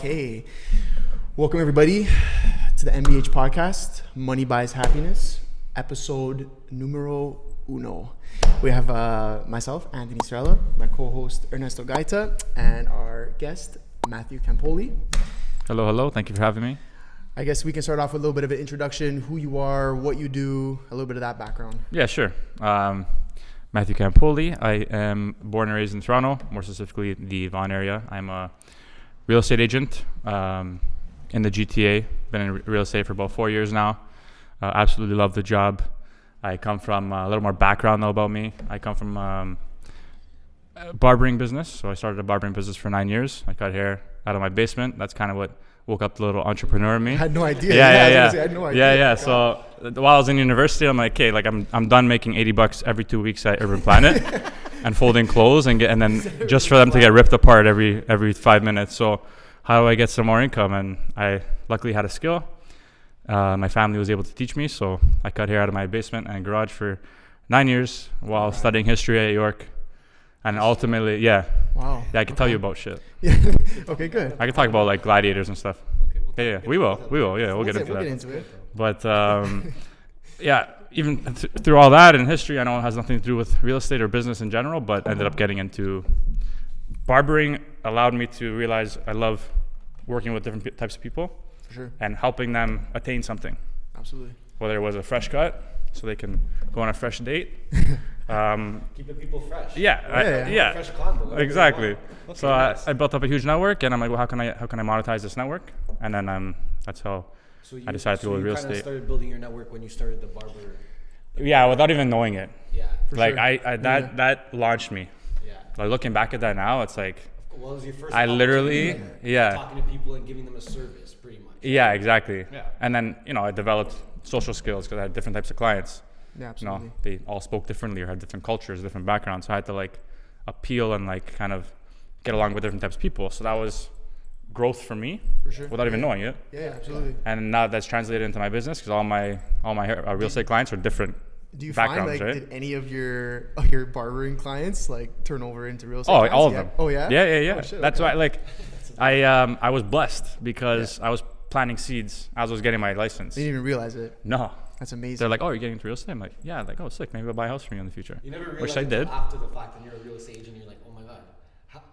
Okay. Welcome, everybody, to the MBH podcast, Money Buys Happiness, episode numero uno. We have myself, Anthony Sorella, my co-host, Ernesto Gaita, and our guest, Matthew Campoli. Hello. Thank you for having me. I guess we can start off with a little bit of an introduction, who you are, what you do, a little bit of that background. Yeah, sure. Matthew Campoli. I am born and raised in Toronto, more specifically the Vaughan area. I'm a real estate agent in the GTA. Been in real estate for about 4 years now. Absolutely love the job. I come from a little more background though about me. I come from a barbering business. So I started a barbering business for 9 years. I cut hair out of my basement. That's kind of what woke up the little entrepreneur in me. I had no idea. Yeah. I had no idea. Yeah. So while I was in university, I'm like, okay, like I'm done making $80 every 2 weeks at Urban Planet and folding clothes and then just for them to get ripped apart every 5 minutes. So how do I get some more income? And I luckily had a skill. My family was able to teach me, so I cut hair out of my basement and garage for 9 years while studying history at York. And ultimately, Wow. Yeah, I can tell you about shit. Yeah. Okay, good. I can talk about like gladiators and stuff. Okay, We will. Yeah, we'll get into We'll that. get into it. But even through all that in history, I know it has nothing to do with real estate or business in general, but ended up getting into barbering. Allowed me to realize I love working with different types of people For sure. and helping them attain something. Absolutely. Whether it was a fresh cut, so they can go on a fresh date. Keeping people fresh. Yeah. Fresh convo. Exactly. Okay, So nice. I built up a huge network, and I'm like, well, how can I monetize this network? And then that's how I decided to go with real you kind estate. of started building your network when you started the barber. Yeah, without even knowing it. Yeah. For Like sure. that launched me. Yeah. Like looking back at that now, it's like Well, it was your first. I literally, opportunity, talking to people and giving them a service, pretty much. yeah, exactly. Yeah. And then I developed social skills because I had different types of clients. Yeah, absolutely. They all spoke differently or had different cultures, different backgrounds. So I had to like appeal and like kind of get along with different types of people. So that was growth for me For sure. without even knowing it. Yeah, absolutely. And now that's translated into my business because all my real estate clients are different. Do you find backgrounds, like right? did any of your barbering clients like turn over into real estate? Oh, clients? all of Yeah. them. Oh yeah. Yeah. Oh, shit, That's okay. why like I was blessed because I was planting seeds as I was getting my license. I didn't even realize it. No. That's amazing. They're like, oh, you're getting into real estate? I'm like, yeah. Like, oh, sick. Maybe I'll buy a house for you in the future. You never realized Which I did. after the fact when you're a real estate agent, you're like, oh my god,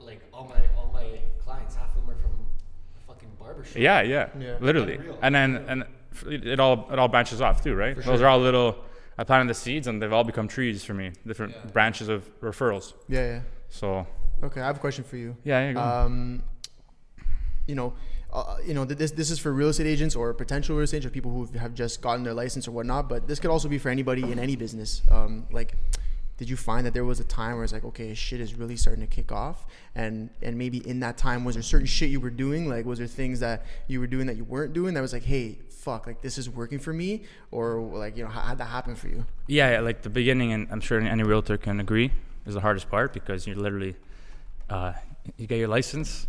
like all my clients, half of them are from a fucking barbershop. Yeah. Literally. Unreal. And then it all branches off too, right? For Those sure. are all little. I planted the seeds and they've all become trees for me. Different branches of referrals. Yeah. So Okay, I have a question for you. yeah. Go on. This is for real estate agents or potential real estate agents or people who have just gotten their license or whatnot, but this could also be for anybody in any business. Like, did you find that there was a time where it's like, okay, shit is really starting to kick off, and maybe in that time was there certain shit you were doing? Like, was there things that you were doing that you weren't doing that was like, hey, fuck, like this is working for me, or like how'd that happen for you? Yeah, like the beginning, and I'm sure any realtor can agree, is the hardest part because you literally, you get your license,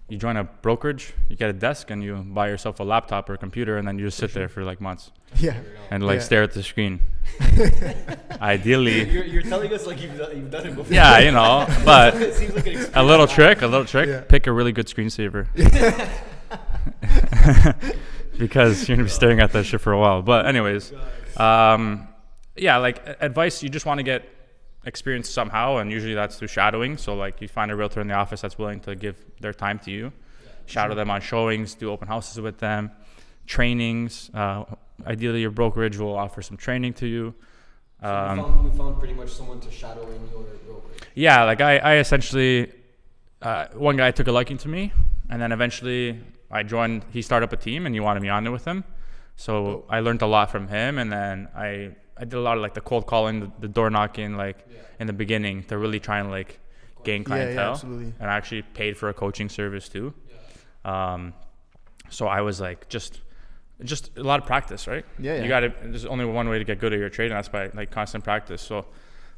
you join a brokerage, you get a desk, and you buy yourself a laptop or a computer, and then you just sit there for like months Yeah. and like Yeah. stare at the screen. Ideally, You're telling us like you've done it before. yeah, but It seems like an experience. a little trick. Yeah. Pick a really good screensaver. Because you're gonna be staring at that shit for a while. But anyways, like advice, you just want to get experience somehow, and usually that's through shadowing. So like you find a realtor in the office that's willing to give their time to you, shadow them on showings, do open houses with them, trainings. Ideally, your brokerage will offer some training to you. So we found pretty much someone to shadow in your brokerage. Yeah, like I essentially, one guy took a liking to me, and then eventually I joined. He started up a team, and he wanted me on there with him. So I learned a lot from him, and then I did a lot of like the cold calling, the door knocking, like in the beginning to really try and like gain clientele. Yeah, absolutely. And I actually paid for a coaching service too. So I was like just a lot of practice, right? Yeah. You gotta. There's only one way to get good at your trade, and that's by like constant practice. So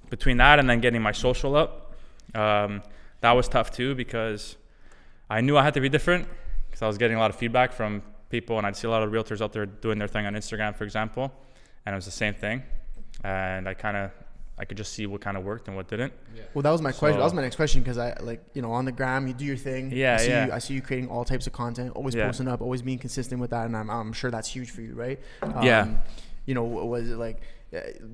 between that and then getting my social up, that was tough too because I knew I had to be different because I was getting a lot of feedback from people, and I'd see a lot of realtors out there doing their thing on Instagram, for example, and it was the same thing. And I kind of I could just see what kind of worked and what didn't. Yeah. Well, that was my question. That was my next question, because I on the gram, you do your thing. Yeah, I see you creating all types of content, always posting up, always being consistent with that, and I'm sure that's huge for you, right? Was it like,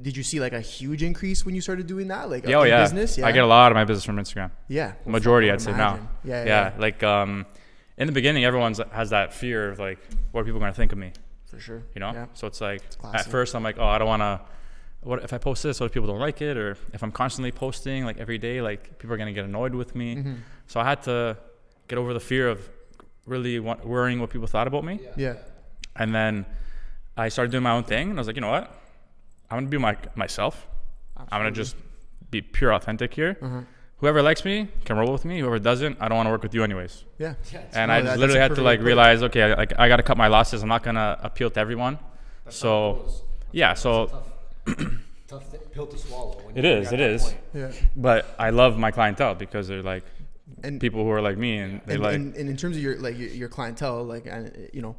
did you see like a huge increase when you started doing that? Like business? Yeah. I get a lot of my business from Instagram. Yeah. Majority, I'd say now. Yeah. Like in the beginning, everyone has that fear of like, what are people going to think of me? For sure. Yeah. So it's like, at first I'm like, oh, I don't want to, what if I post this, what if people don't like it? Or if I'm constantly posting like every day, like people are going to get annoyed with me. Mm-hmm. So I had to get over the fear of really worrying what people thought about me. Yeah. And then I started doing my own thing, and I was like, you know what? I'm going to be myself. Absolutely. I'm going to just be pure authentic here. Uh-huh. Whoever likes me can roll with me. Whoever doesn't, I don't want to work with you anyways. Yeah. And I just literally had to like realize, okay, like I got to cut my losses. I'm not going to appeal to everyone. Tough pill to swallow. It is. Yeah. But I love my clientele because they're like people who are like me, and they and in terms of your clientele, like, you know,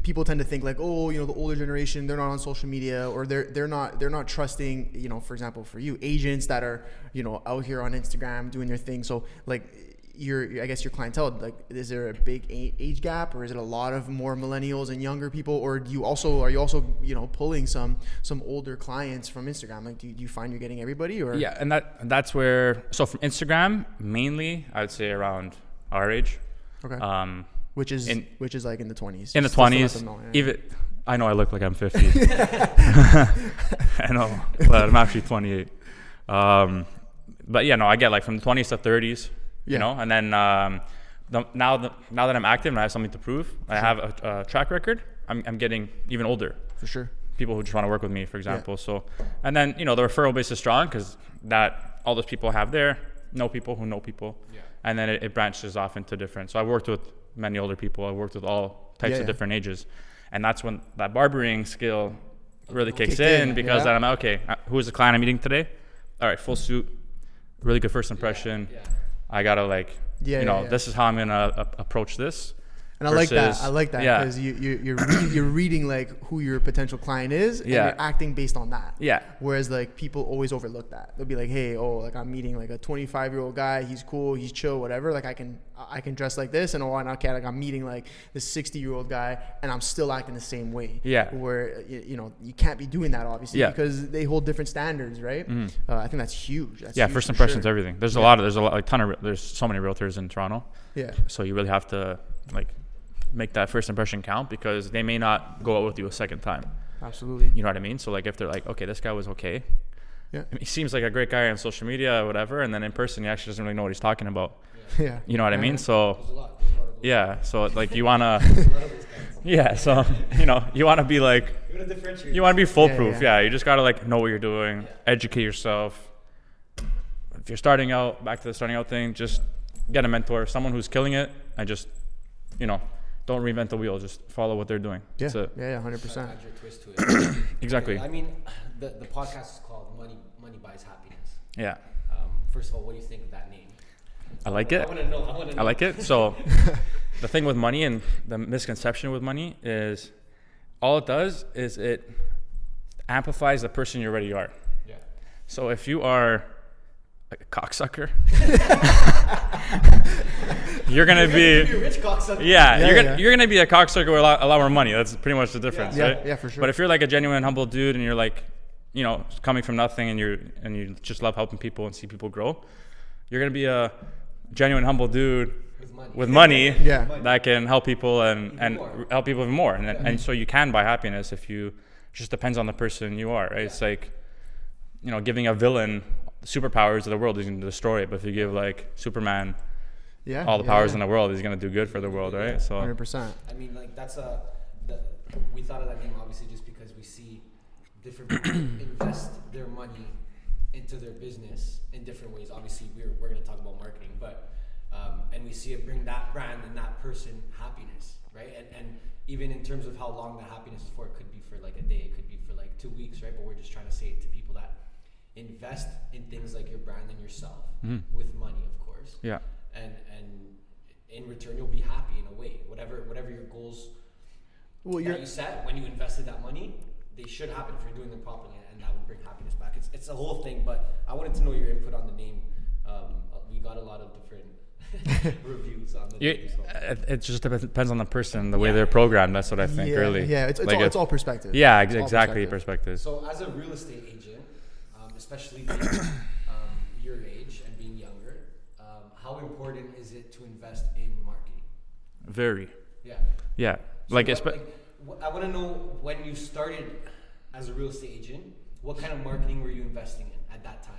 people tend to think like, oh, you know, the older generation, they're not on social media, or they're not trusting, you know, for example, for you, agents that are, you know, out here on Instagram doing their thing. So like I guess your clientele, like, is there a big age gap, or is it a lot of more millennials and younger people, or are you also, you know, pulling some older clients from Instagram? Like, do you find you're getting everybody, or? Yeah, and that's where, so from Instagram mainly, I would say around our age. Okay. Which is like in the 20s. In the 20s, even I know I look like I'm 50. I know, but I'm actually 28. But yeah, no, I get like from the 20s to 30s. You know, and then now that I'm active and I have something to prove, I have a track record, I'm getting even older. For sure. People who just want to work with me, for example. Yeah. So, and then, you know, the referral base is strong because that all those people have there, know people who know people. Yeah. And then it branches off into different. So I worked with many older people. I worked with all types of different ages. And that's when that barbering skill really kicks in, because then I'm like, okay, who is the client I'm meeting today? All right, full suit, really good first impression. Yeah. I gotta like, this is how I'm gonna approach this. And I like that because you're reading like who your potential client is, and you're acting based on that. Yeah. Whereas like people always overlook that. They'll be like, hey, like I'm meeting like a 25-year-old guy. He's cool. He's chill. Whatever. Like I can dress like this, and okay, like I'm meeting like this 60-year-old guy, and I'm still acting the same way. Yeah. Where you know, you can't be doing that obviously because they hold different standards, right? Mm-hmm. I think that's huge. Huge, first impressions, everything. There's a lot. There's so many realtors in Toronto. Yeah. So you really have to like make that first impression count, because they may not go out with you a second time. Absolutely. You know what I mean? So like if they're like, okay, this guy was okay. Yeah. I mean, he seems like a great guy on social media or whatever, and then in person he actually doesn't really know what he's talking about. Yeah. You know what I mean? So so like you wanna so you know, you wanna be like, you wanna be foolproof. Yeah. You just gotta like know what you're doing, educate yourself. If you're starting out, back to the starting out thing, just get a mentor, someone who's killing it, and just, you know, don't reinvent the wheel. Just follow what they're doing. Yeah, 100%. Add your twist to it. Exactly. I mean, the podcast is called Money Buys Happiness. Yeah. First of all, what do you think of that name? I like it. I want to know. I like it. So the thing with money, and the misconception with money, is all it does is it amplifies the person you already are. Yeah. So if you are like a cocksucker, you're gonna be a rich cocksucker. You're gonna be a cocksucker with a lot more money. That's pretty much the difference, right? Yeah, for sure. But if you're like a genuine, humble dude, and you're like, you know, coming from nothing, and you just love helping people and see people grow, you're gonna be a genuine, humble dude with money that can help people and help people even more. And so you can buy happiness if you. It just depends on the person you are, right? It's like, you know, giving a villain superpowers of the world is going to destroy it, but if you give like Superman all the powers in the world, he's going to do good for the world, right? So 100%. I mean, like we thought of that name obviously just because we see different people invest their money into their business in different ways. Obviously, we're going to talk about marketing, but and we see it bring that brand and that person happiness, right? And even in terms of how long that happiness is for, it could be for like a day, it could be for like 2 weeks, right? But we're just trying to say it to people that invest in things like your brand and yourself with money, of course. Yeah. And in return, you'll be happy in a way. Whatever your goals that you set when you invested that money, they should happen if you're doing them properly, and that would bring happiness back. it's a whole thing. But I wanted to know your input on the name. We got a lot of different reviews on the name. So. It just depends on the person, the way they're programmed. That's what I think. Really. Yeah, it's all perspective. Yeah, It's all exactly. Perspective. So as a real estate agent, especially your age and being younger, how important is it to invest in marketing? Very. Yeah. Yeah. So I want to know, when you started as a real estate agent, what kind of marketing were you investing in at that time?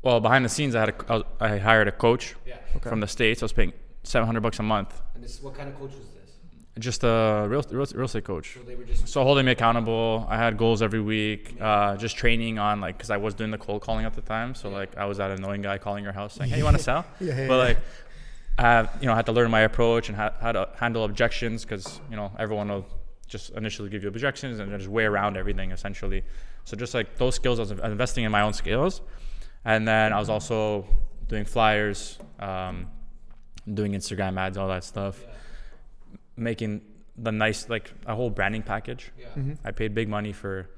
Well, behind the scenes, I hired a coach from the States. I was paying $700 a month. And what kind of coach was this? Just a real estate coach. So they were just holding me accountable. I had goals every week. Just training on, like, because I was doing the cold calling at the time. So like I was that annoying guy calling your house saying, "Hey, you want to sell?" But like, I had to learn my approach and how to handle objections, because everyone will just initially give you objections and just weigh around everything essentially. So just like those skills, I was investing in my own skills. And then I was also doing flyers, doing Instagram ads, all that stuff, making the nice, like a whole branding package. Yeah. Mm-hmm. I paid big money for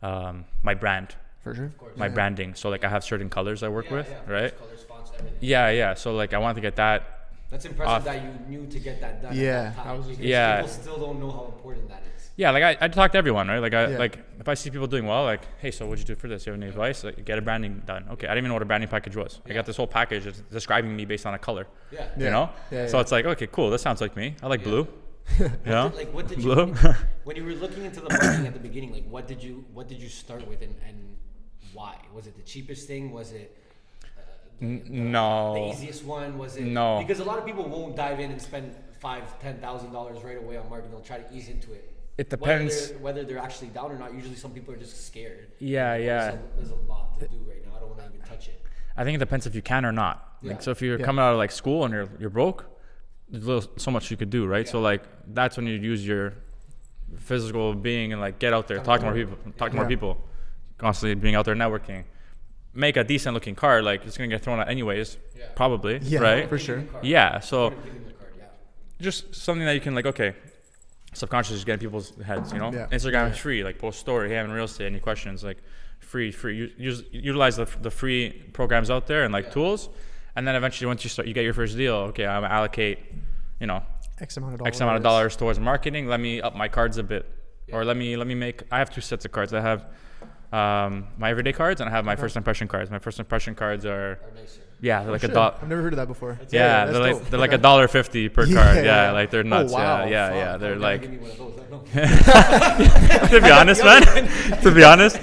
my brand, For sure. Of course. my branding. So like I have certain colors I work with, right? Colors, fonts, everything. Yeah. So like I wanted to get that. That's impressive that you knew to get that done. Yeah, At that I time, was just because people still don't know how important that is. Yeah, like I talk to everyone, right? Like Yeah. like if I see people doing well, like, hey, so what'd you do for this? You have any advice? Like, get a branding done. Okay, I didn't even know what a branding package was. I got this whole package that's describing me based on a color. Yeah. You know? Yeah, So yeah. it's like, okay, cool. That sounds like me. I like blue. What did Blue. you when you were looking into the marketing at the beginning? Like, what did you start with, and why? Was it the cheapest thing? Was it No. the easiest one? Was it No. Because a lot of people won't dive in and spend $5,000-$10,000 right away on marketing. They'll try to ease into it. It depends. Whether they're actually down or not. Usually, some people are just scared. Yeah. There's a lot to do right now. I don't want to even touch it. I think it depends if you can or not. Like, Yeah. so if you're coming out of like school and you're broke, there's so much you could do, right? Yeah. So like that's when you use your physical being and like get out there, talk to more people, constantly being out there networking. Make a decent looking card, like it's gonna get thrown out anyways, probably, Yeah, right? for sure. Yeah, so Give them the card, yeah. just something that you can like, okay, subconsciously just get in people's heads, Yeah. Instagram is free, like post story, hey, I'm in real estate, any questions, like free. Utilize the free programs out there and like tools, and then eventually once you get your first deal, okay, I'm gonna allocate, X amount of dollars towards marketing. Let me up my cards a bit, or let me make. I have two sets of cards. I have my everyday cards and I have my first impression cards. My first impression cards are nicer. they're like Shit, $1. I've never heard of that before. Yeah, that's dope. they're like $1.50 per card. Yeah, like they're nuts. wow, Yeah. They're like, Give me one of those. I know. to be honest, man. To be honest,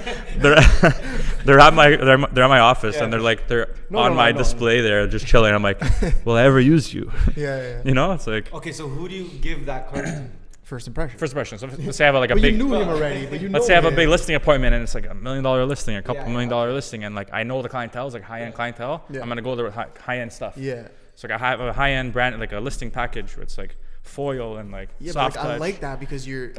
they're at my office and they're on my display there, just chilling. I'm like, will I ever use you? Yeah. It's like Okay, so who do you give that card to? First impression. first impression. So let's say I have like a But big. you knew him already. But you know Let's say I have a him. big listing appointment and it's like $1 million listing, a couple Yeah, $1 million listing, and like I know the clientele is like high-end clientele. Yeah. I'm gonna go there with high-end stuff. Yeah. So like I have a high-end brand, like a listing package where it's like foil and like Yeah, soft but like, I touch. like that because you're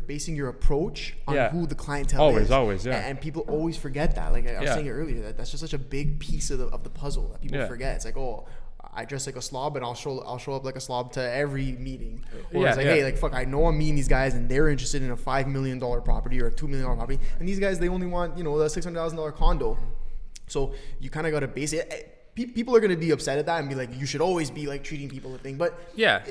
basing your approach on who the clientele Always, is. always, yeah. And people always forget that. Like I was Yeah. saying it earlier, that's just such a big piece of the puzzle that people Yeah. forget. It's like, oh, I dress like a slob and I'll show up like a slob to every meeting. Or Yeah, it's like, yeah. hey, like fuck, I know I'm meeting these guys and they're interested in a $5 million property or a $2 million property, and these guys, they only want a $600,000 condo. So you kind of got to base it. People are going to be upset at that and be like, you should always be like treating people a thing, but Yeah.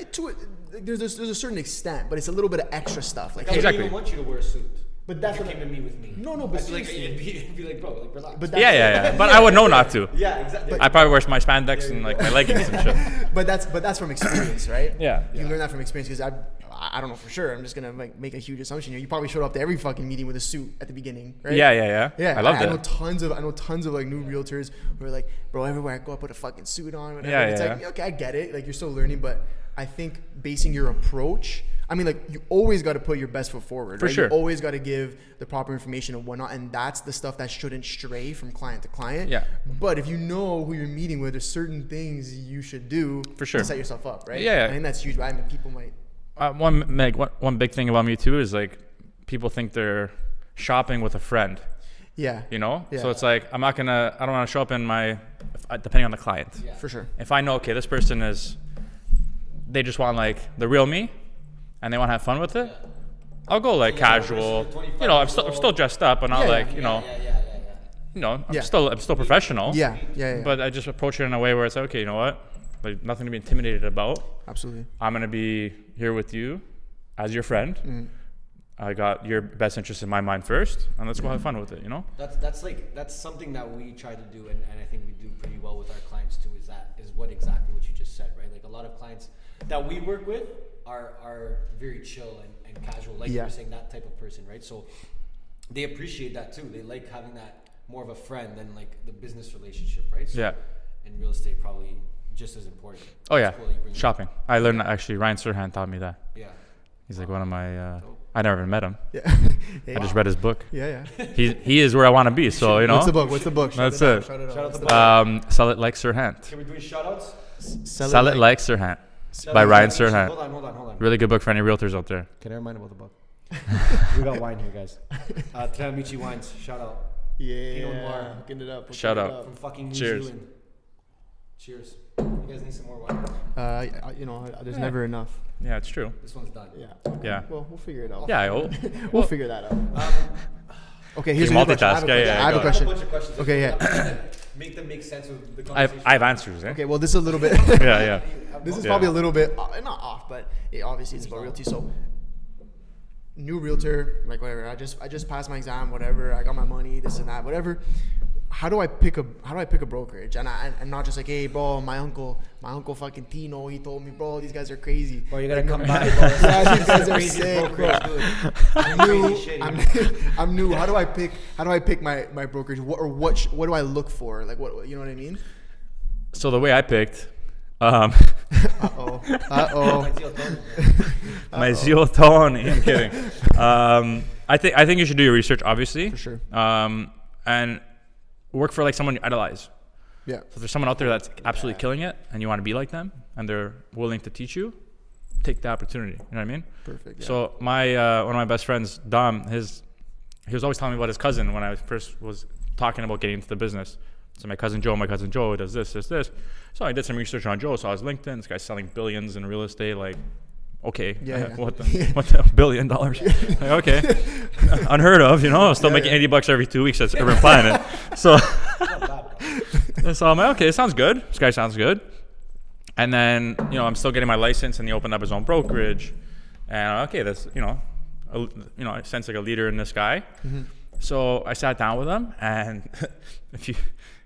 there's a certain extent, but it's a little bit of extra stuff. Like, I Exactly. wouldn't even want you to wear a suit. But that's if you what came to me with me. No, but I'd be like, seriously. it'd be like, bro, like relax. But that's Yeah. But I would know not to. yeah, exactly. I probably wear my spandex and like my leggings and shit. But that's from experience, right? Yeah. You learn that from experience because I don't know for sure. I'm just gonna make a huge assumption here. You probably showed up to every fucking meeting with a suit at the beginning, right? Yeah. Yeah, I love I know that. tons of like new realtors who are like, bro, everywhere I go, I put a fucking suit on. Whatever. Yeah, It's yeah. like, okay, I get it. Like you're still learning, but I think basing your approach. I mean, like you always got to put your best foot forward. For right? sure. You always got to give the proper information and whatnot, and that's the stuff that shouldn't stray from client to client. Yeah. But if you know who you're meeting with, there's certain things you should do For sure. to set yourself up, right? Yeah. I think that's huge. I mean, people might. One big thing about me too is like people think they're shopping with a friend. Yeah. Yeah. So it's like I don't want to show up in depending on the client. Yeah. For sure. If I know, okay, this person they just want like the real me and they want to have fun with it, I'll go like Yeah, casual. versus the 25 I'm still dressed up, but not Yeah, like, Yeah. I'm still professional. Yeah. But I just approach it in a way where it's like, okay, you know what? Like nothing to be intimidated about. Absolutely. I'm gonna be here with you as your friend. Mm-hmm. I got your best interest in my mind first, and let's go have fun with it. That's something that we try to do, and I think we do pretty well with our clients too. Is exactly what you just said, right? Like a lot of clients that we work with are very chill and casual, like you were saying, that type of person, right? So they appreciate that too. They like having that more of a friend than like the business relationship, right? So in real estate, probably just as important. Oh yeah, shopping. I learned actually. Ryan Serhant taught me that. Yeah. He's like one of my. I never even met him. Yeah. I just read his book. Yeah. He is where I want to be. So What's the book? That's it. Shout out the book. Sell It Like Serhant. Can we do shout outs? Sell It Like Serhant by Ryan Serhant. Hold on. Really good book for any realtors out there. Can I remind about the book? We got wine here, guys. Tiramichi Wines. Shout out. Yeah. Pinot Noir. Hooking it up. Shout out. From fucking New Cheers. Zealand. Cheers. You guys need some more wine? There's never enough. Yeah, it's true. This one's done. Yeah. Well, we'll figure it out. Yeah. We'll figure that out. Okay, here's You a question. multitask. I have a question. bunch of questions. Okay, yeah. Make them make sense with the I conversation. have answers. Eh? Okay, well, this is a little bit. Yeah. This is probably a little bit not off, but obviously it's about realty. So, new realtor, like whatever. I just passed my exam, whatever. I got my money, this and that, whatever. How do I pick a brokerage? And not just like, hey, bro, my uncle fucking Tino, he told me, bro, these guys are crazy. Bro, you gotta come by, bro. Yeah, these guys are sick, bro. I'm new. How do I pick my brokerage? What do I look for? Like what, you know what I mean? So the way I picked, Uh-oh. my Zio Tony. I'm kidding. I think you should do your research, obviously. For sure. And work for like someone you idolize. Yeah. So if there's someone out there that's absolutely killing it and you want to be like them and they're willing to teach you, take the opportunity. You know what I mean? Perfect. Yeah. So my one of my best friends, Dom, he was always telling me about his cousin when I first was talking about getting into the business. So my cousin Joe does this. So I did some research on Joe. So I was LinkedIn. This guy's selling billions in real estate. Like, okay, what the $1 billion? Like, okay, unheard of. Still making $80 every 2 weeks. That's Urban Planet. So I'm like, okay, it sounds good. This guy sounds good. And then I'm still getting my license, and he opened up his own brokerage. And okay, that's I sense like a leader in this guy. Mm-hmm. So I sat down with him, and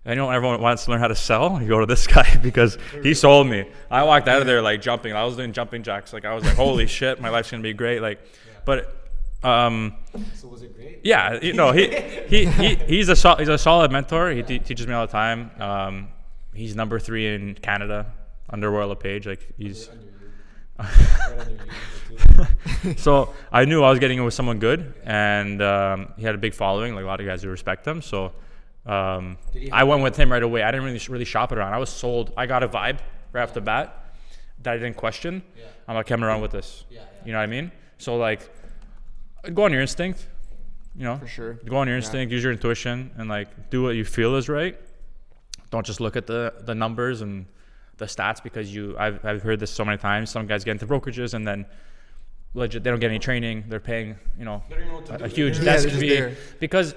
I know everyone wants to learn how to sell. You go to this guy because he sold me. I walked out of there like jumping. I was doing jumping jacks. Like I was like, holy shit, my life's gonna be great. Like, but so was it great? Yeah, he's a solid mentor. He teaches me all the time. He's number 3 in Canada under Royal LePage. Like he's. So I knew I was getting in with someone good, and he had a big following, like a lot of guys who respect him. So I went with him right away. I didn't really shop it around. I was sold. I got a vibe right off the bat that I didn't question. Yeah. I'm like, I'm around with this. Yeah. You know what I mean? So like, go on your instinct. For sure. Go on your instinct. Use your intuition, and like do what you feel is right. Don't just look at the numbers and the stats because I've heard this so many times. Some guys get into brokerages and then legit they don't get any training. They're paying a huge desk fee because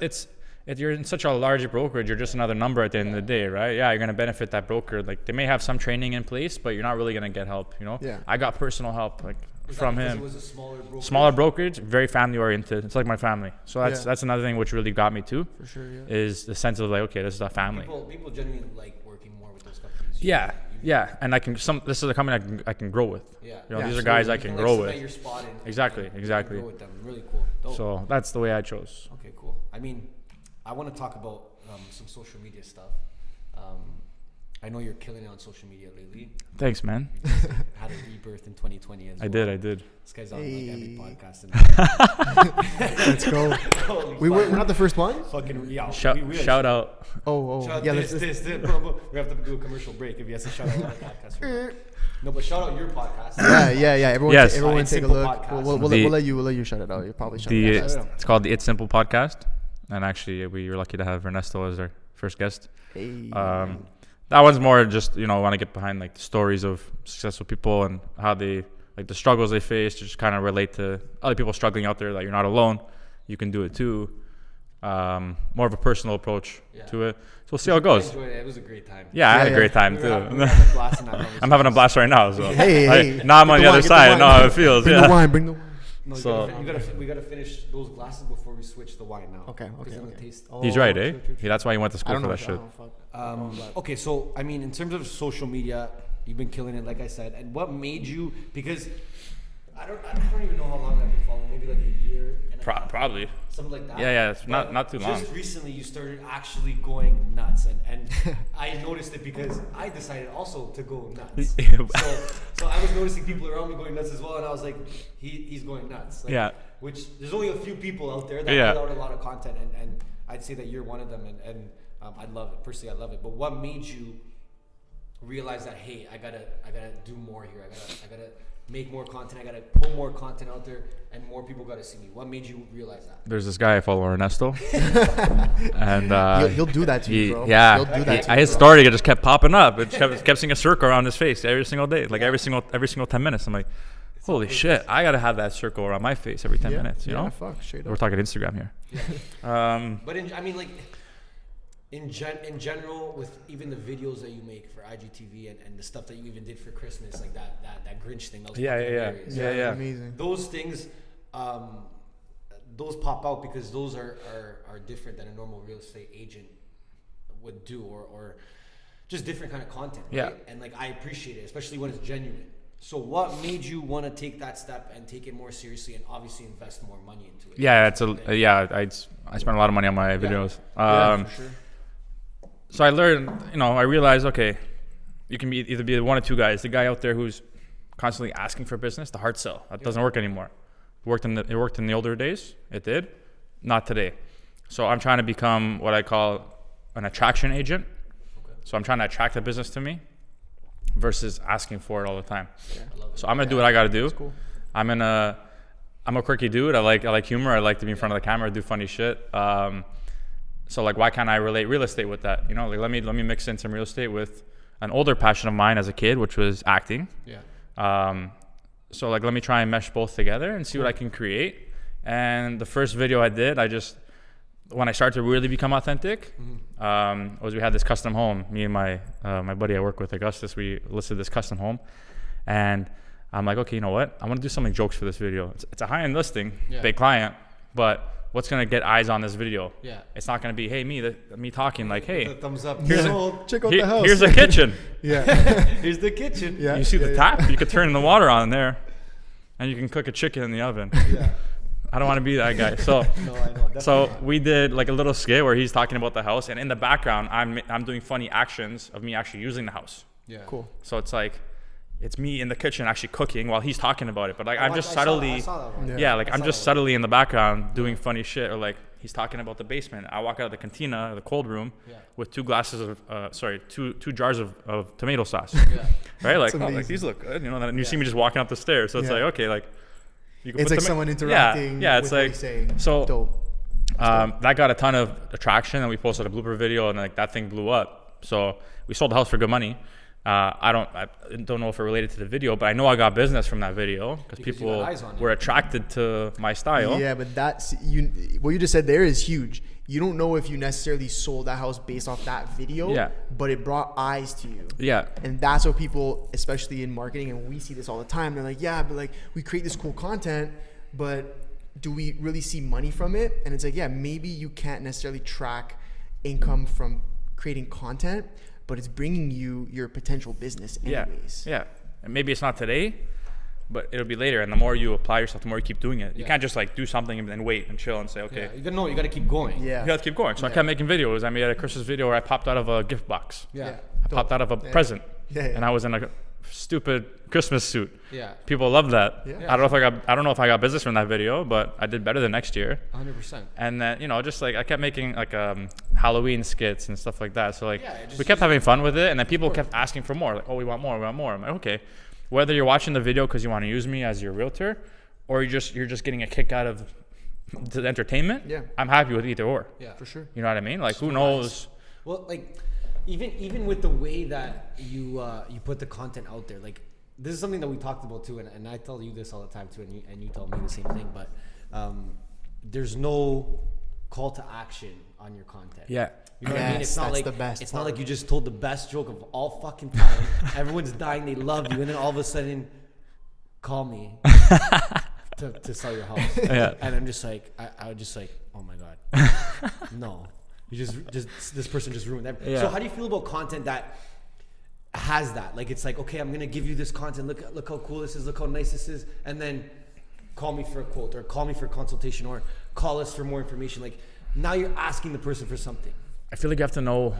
you're in such a large brokerage. You're just another number at the end of the day, right? Yeah, you're gonna benefit that broker. Like they may have some training in place, but you're not really gonna get help. Yeah. I got personal help from him. It was a smaller brokerage, very family oriented. It's like my family. So that's another thing which really got me too. For sure. Yeah. Is the sense of like, okay, this is a family. People genuinely like working more with those companies. Yeah, and this is a company I can grow with. Yeah. These are guys I can grow with. Your spot in, exactly. Grow with them. Really cool. Dope. So that's the way I chose. Okay, cool. I mean, I want to talk about some social media stuff. I know you're killing it on social media lately. Thanks, man. You had a rebirth in 2020 as well. I did. This guy's on like every podcast. Let's go. We're not the first one. Fucking shout out. Shout out this. We have to do a commercial break if he has to shout out our podcast. No, but shout out your podcast. Yeah. Everyone take a look. We'll let you shout it out. You probably shout it out. It's called the It's Simple podcast, and actually we were lucky to have Ernesto as our first guest. Hey. That one's more just want to get behind like the stories of successful people and how they like the struggles they face, to just kind of relate to other people struggling out there. That you're not alone, you can do it too. more of a personal approach to it. So we'll see how it goes. I enjoyed it. It was a great time. Yeah, I had a great time We too. were having a blast in that conversation. I'm having a blast right now. So Hey. now I'm on the other side. I know how it feels. Bring the wine. Bring the wine. No, So- we gotta finish those glasses before we switch the wine now. Okay. 'Cause then the taste. He's right, eh? True. Yeah, that's why he went to I school don't for know. that shit. Okay, so I mean, in terms of social media, you've been killing it, like I said. And what made you? Because I don't even know how long I've been following. Maybe like a year. And a half, Probably. something like that. Yeah, it's But not too long. Just recently, you started actually going nuts, and I noticed it because I decided also to go nuts. So I was noticing people around me going nuts as well, and I was like, he's going nuts. Like, Yeah. Which there's only a few people out there that put out a lot of content, and I'd say that you're one of them, and I love it. Personally, I love it. But what made you realize that, hey, I gotta do more here. I gotta make more content. I gotta put more content out there, and more people gotta see me. What made you realize that? There's this guy I follow, Ernesto, and He'll do that to you, bro. Yeah, He'll do that to you, his bro. story just kept popping up. It kept seeing a circle around his face every single day, like every single 10 minutes. I'm like, holy shit, I gotta have that circle around my face every 10 minutes. You know, fuck, straight up. we're talking Instagram here. Yeah. But in general, with even the videos that you make for IGTV and the stuff that you even did for Christmas, like that Grinch thing, that was fucking hilarious. Yeah. Amazing. Those things, those pop out because those are different than a normal real estate agent would do, or just different kind of content. Right? Yeah. And like I appreciate it, especially when it's genuine. So what made you want to take that step and take it more seriously and obviously invest more money into it? Yeah, I spent a lot of money on my videos. For sure. So I learned, I realized, okay, you can either be one of two guys. The guy out there who's constantly asking for business, the hard sell. That doesn't work anymore. It worked in the older days. It did. Not today. So I'm trying to become what I call an attraction agent. Okay. So I'm trying to attract the business to me versus asking for it all the time. Yeah, I love it. So I'm gonna do what I gotta do. That's cool. I'm a quirky dude. I like humor. I like to be in front of the camera, do funny shit. So like, why can't I relate real estate with that? Like let me mix in some real estate with an older passion of mine as a kid, which was acting. Yeah. So like, let me try and mesh both together and see what I can create. And the first video I did, when I started to really become authentic, was we had this custom home. Me and my buddy I work with, Augustus, we listed this custom home, and I'm like, okay, you know what? I want to do something jokes for this video. It's a high-end listing, big client, but what's gonna get eyes on this video? Yeah. It's not gonna be, hey, me talking like, hey, The thumbs up. Check out the house. here's a kitchen. Yeah. Here's the kitchen. Yeah. You see the yeah. tap? You could turn the water on there, and you can cook a chicken in the oven. Yeah. I don't want to be that guy. So, No, I know. so we did like a little skit where he's talking about the house, and in the background, I'm doing funny actions of me actually using the house. Yeah. Cool. So it's like, it's me in the kitchen actually cooking while he's talking about it. But like, I'm just I subtly, saw that one. yeah, like I I'm saw just that subtly in the background doing funny shit, or like he's talking about the basement. I walk out of the cantina, the cold room, with two jars of tomato sauce. Yeah. Right? Like, That's oh, like amazing. these look good, and you see me just walking up the stairs. So it's Yeah. like, okay, like you can It's put like them someone interacting. Yeah, it's with what like he's saying. so. Dope. That got a ton of attraction, and we posted a blooper video, and like that thing blew up. So we sold the house for good money. I don't know if it related to the video, but I know I got business from that video because Because you people got eyes on it. were attracted to my style. Yeah, but what you just said there is huge. You don't know if you necessarily sold that house based off that video, but it brought eyes to you. Yeah. And that's what people, especially in marketing, and we see this all the time, they're like, yeah, but like we create this cool content, but do we really see money from it? And it's like, yeah, maybe you can't necessarily track income from creating content, but it's bringing you your potential business anyways. Yeah. And maybe it's not today, but it'll be later. And the more you apply yourself, the more you keep doing it. You can't just like do something and then wait and chill and say, okay. Yeah. You got to keep going. Yeah. You have to keep going. So I kept making videos. I made a Christmas video where I popped out of a gift box. Yeah. I popped out of a present. Yeah. And I was in a stupid Christmas suit. Yeah. People love that. Yeah. I don't know if I got business from that video, but I did better the next year. 100%. And then, just like I kept making like Halloween skits and stuff like that. So like just we kept having fun with it, and then people kept asking for more. Like, oh, we want more. I'm like, okay. Whether you're watching the video because you want to use me as your realtor, or you're just getting a kick out of the entertainment, I'm happy with either or. Yeah. For sure. You know what I mean? Like, who knows? Well, like even with the way that you put the content out there, like this is something that we talked about too, and I tell you this all the time too, and you tell me the same thing. But there's no call to action on your content. Yeah. You know what I mean? It's not that's like the best it's part. not like you just told the best joke of all fucking time. Everyone's dying, they love you, and then all of a sudden, call me to sell your house. Yeah. And I'm just like, I would just like, oh my god, no, you just this person just ruined everything. Yeah. So how do you feel about content that has that? Like it's like, okay, I'm gonna give you this content. Look how cool this is. Look how nice this is, and then call me for a quote, or call me for a consultation, or call us for more information. Like now you're asking the person for something. I feel like you have to know,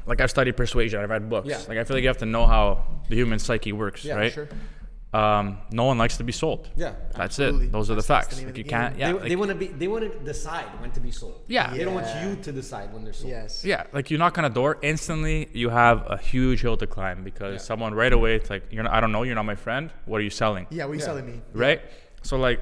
like I've studied persuasion, I've read books. Yeah. Like I feel like you have to know how the human psyche works, Yeah, right? Sure. No one likes to be sold. Yeah. That's Absolutely. it. Those are the That's facts. the name Like of you the can't. game. Yeah. They want to decide when to be sold. Yeah. They don't want Yeah. you to decide when they're sold. Yes. Yeah, like you knock on a door, instantly you have a huge hill to climb because Yeah. someone right away, it's like, I don't know, you're not my friend. What are you selling? Yeah. What are you Yeah. selling me? Right? So like,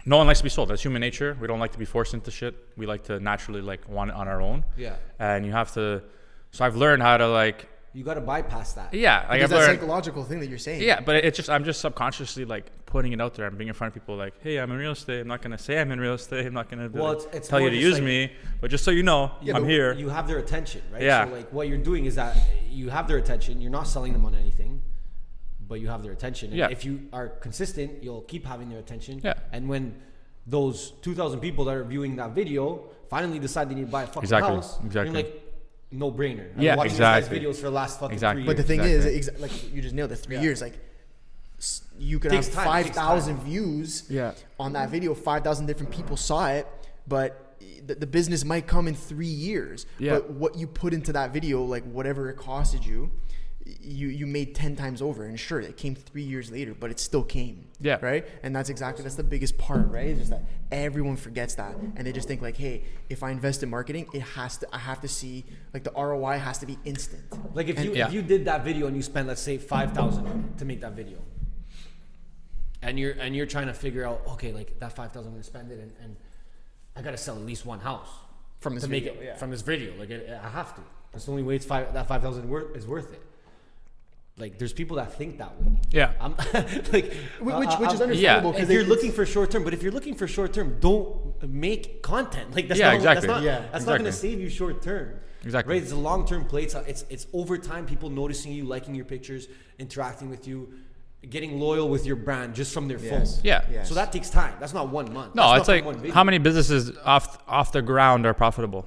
no one likes to be sold. That's human nature. We don't like to be forced into shit. We like to naturally like want it on our own. Yeah. And you have to. So I've learned how to like. You got to bypass that. Yeah, like Because I've that learned. psychological thing that you're saying. Yeah, but it's just I'm just subconsciously like putting it out there. I'm being in front of people like, hey, I'm in real estate. I'm not gonna say I'm in real estate. I'm not gonna Well, it's tell you more to just use like- me. But just so you know, Yeah, I'm but here. You have their attention, right? Yeah. So like what you're doing is that you have their attention. You're not selling them on anything, but you have their attention. And Yeah. if you are consistent, you'll keep having their attention. Yeah. And when those 2,000 people that are viewing that video finally decide they need to buy a fucking Exactly, house, exactly. you're like, no brainer. I've Yeah, been watching exactly. these guys' videos for the last fucking Exactly. 3 But years. the thing Exactly. is, like you just nailed it. 3 Yeah. years, like you could Takes have time, takes 5,000 time. views Yeah. on that video. 5,000 different people saw it, but the business might come in 3 years. Yeah. But what you put into that video, like whatever it costed you, you made 10 times over. And sure, it came 3 years later, but it still came. Yeah. Right. And that's the biggest part, right? It's just that everyone forgets that, and they just think like, hey, if I invest in marketing, I have to see like the ROI has to be instant. Like if Yeah. if you did that video and you spent, let's say, 5,000 on it to make that video, and you're trying to figure out, okay, like that 5,000 I'm gonna spend it, and I gotta sell at least one house From this to video, make it yeah. from this video. Like I have to. That's the only way that 5,000 is worth it. Like there's people that think that way. Yeah. I'm like Which is I'm- understandable. Yeah. because If you're it's- looking for short term, but if you're looking for short term, don't make content. Like that's Yeah, not, exactly. That's not, Yeah, that's not exactly. gonna save you short term. Exactly. Right? It's a long term play. It's over time. People noticing you, liking your pictures, interacting with you, getting loyal with your brand just from their Yes. phone. Yeah. Yes. So that takes time. That's not 1 month. No, That's it's not like from one video. how many businesses off the ground are profitable?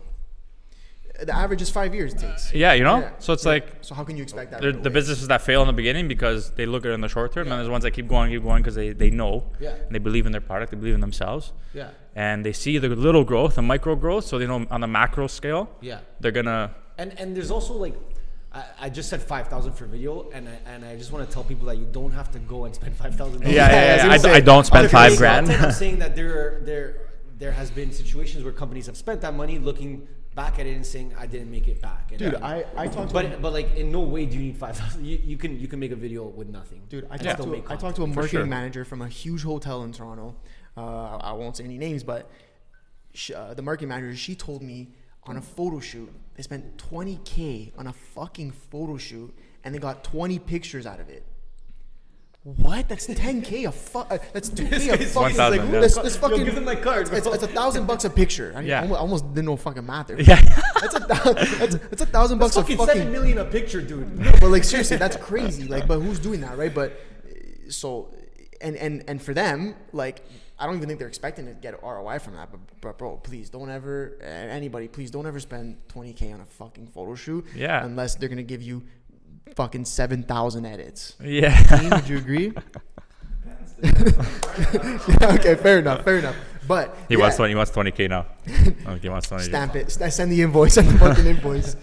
the average is 5 years it takes. Yeah, you know. Yeah. So it's Yeah. like So how can you expect that? the right away? businesses that fail in the beginning because they look at it in the short term, and there's ones that keep going because they know, Yeah. and they believe in their product, they believe in themselves, Yeah. and they see the little growth, the micro growth, so they know on the macro scale, Yeah. they're gonna. And there's also like I just said 5,000 for video, and I just want to tell people that you don't have to go and spend $5,000. I don't spend Okay, $5 so grand. I'm saying that there has been situations where companies have spent that money looking back at it and saying I didn't make it back. And Dude, I talked to but like in no way do you need 5,000. You can make a video with nothing. Dude, I and talked still to make I content. talked to a For marketing sure. manager from a huge hotel in Toronto. I won't say any names, but the marketing manager, she told me on a photo shoot they spent $20K on a fucking photo shoot and they got 20 pictures out of it. What? That's $10K that's $2K a fucking. 1,000, yeah. This fucking. Yo, give them my card, bro. It's $1,000 a picture. Yeah. I almost didn't know fucking math there. Yeah. That's $1,000 That's a fucking fucking. 7 million a picture, dude. But like seriously, that's crazy. Like, but who's doing that, right? But so, and for them, like, I don't even think they're expecting to get ROI from that. But bro, please don't ever, anybody, please don't ever spend $20K on a fucking photo shoot. Yeah. Unless they're gonna give you fucking 7,000 edits. Yeah. Team, would you agree? Yeah, okay, fair enough. But He wants 20K now. He wants 20. Stamp it. Send the invoice. Send the fucking invoice.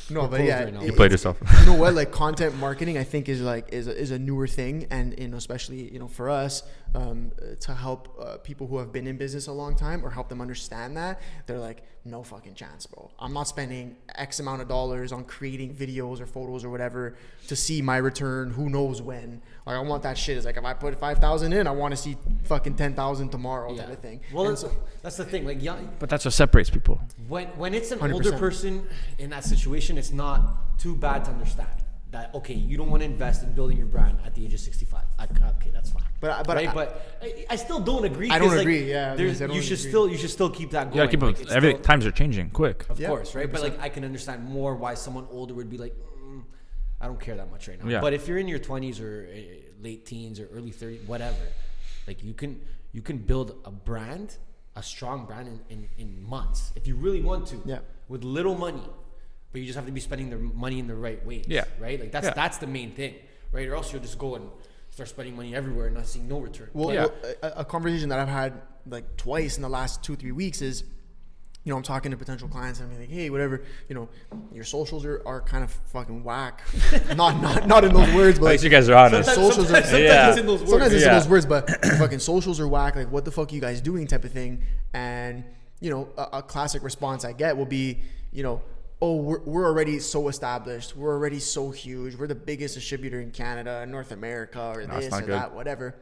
No, but closed yeah, right now. You played yourself. You know what? Like content marketing, I think is a newer thing, and especially for us to help people who have been in business a long time or help them understand that they're like, no fucking chance, bro. I'm not spending X amount of dollars on creating videos or photos or whatever to see my return. Who knows when? Like I want that shit. It's like if I put 5,000 in, I want to see fucking 10,000 tomorrow, type of thing. Well, And so, that's the thing. Like young, But that's what separates people. when it's an 100%. older person in that situation, it's not too bad to understand. that okay, you don't want to invest in building your brand at the age of 65. Okay, that's fine. But I still don't agree. I don't like, agree. Yeah, you should still keep that going. You gotta keep Like, times are changing quick. Of course, right? 100%. But like I can understand more why someone older would be like, I don't care that much right now. Yeah. But if you're in your 20s or late teens or early 30s, whatever, like you can build a brand, a strong brand in months if you really want to. Yeah. With little money, but you just have to be spending the money in the right ways. Yeah. Right. Like that's the main thing, right? Or else you'll just go and start spending money everywhere and not seeing no return. Well, a conversation that I've had like twice in the last 2-3 weeks is, you know, I'm talking to potential clients and I'm like, hey, whatever, you know, your socials are kind of fucking whack. not in those words, but At least you guys are honest. Socials are sometimes it's in those words. Sometimes it's in those words, but your fucking socials are whack. Like, what the fuck are you guys doing? Type of thing. And you know, a classic response I get will be, you know, oh, we're already so established. We're already so huge. We're the biggest distributor in Canada, North America, or this or that, whatever.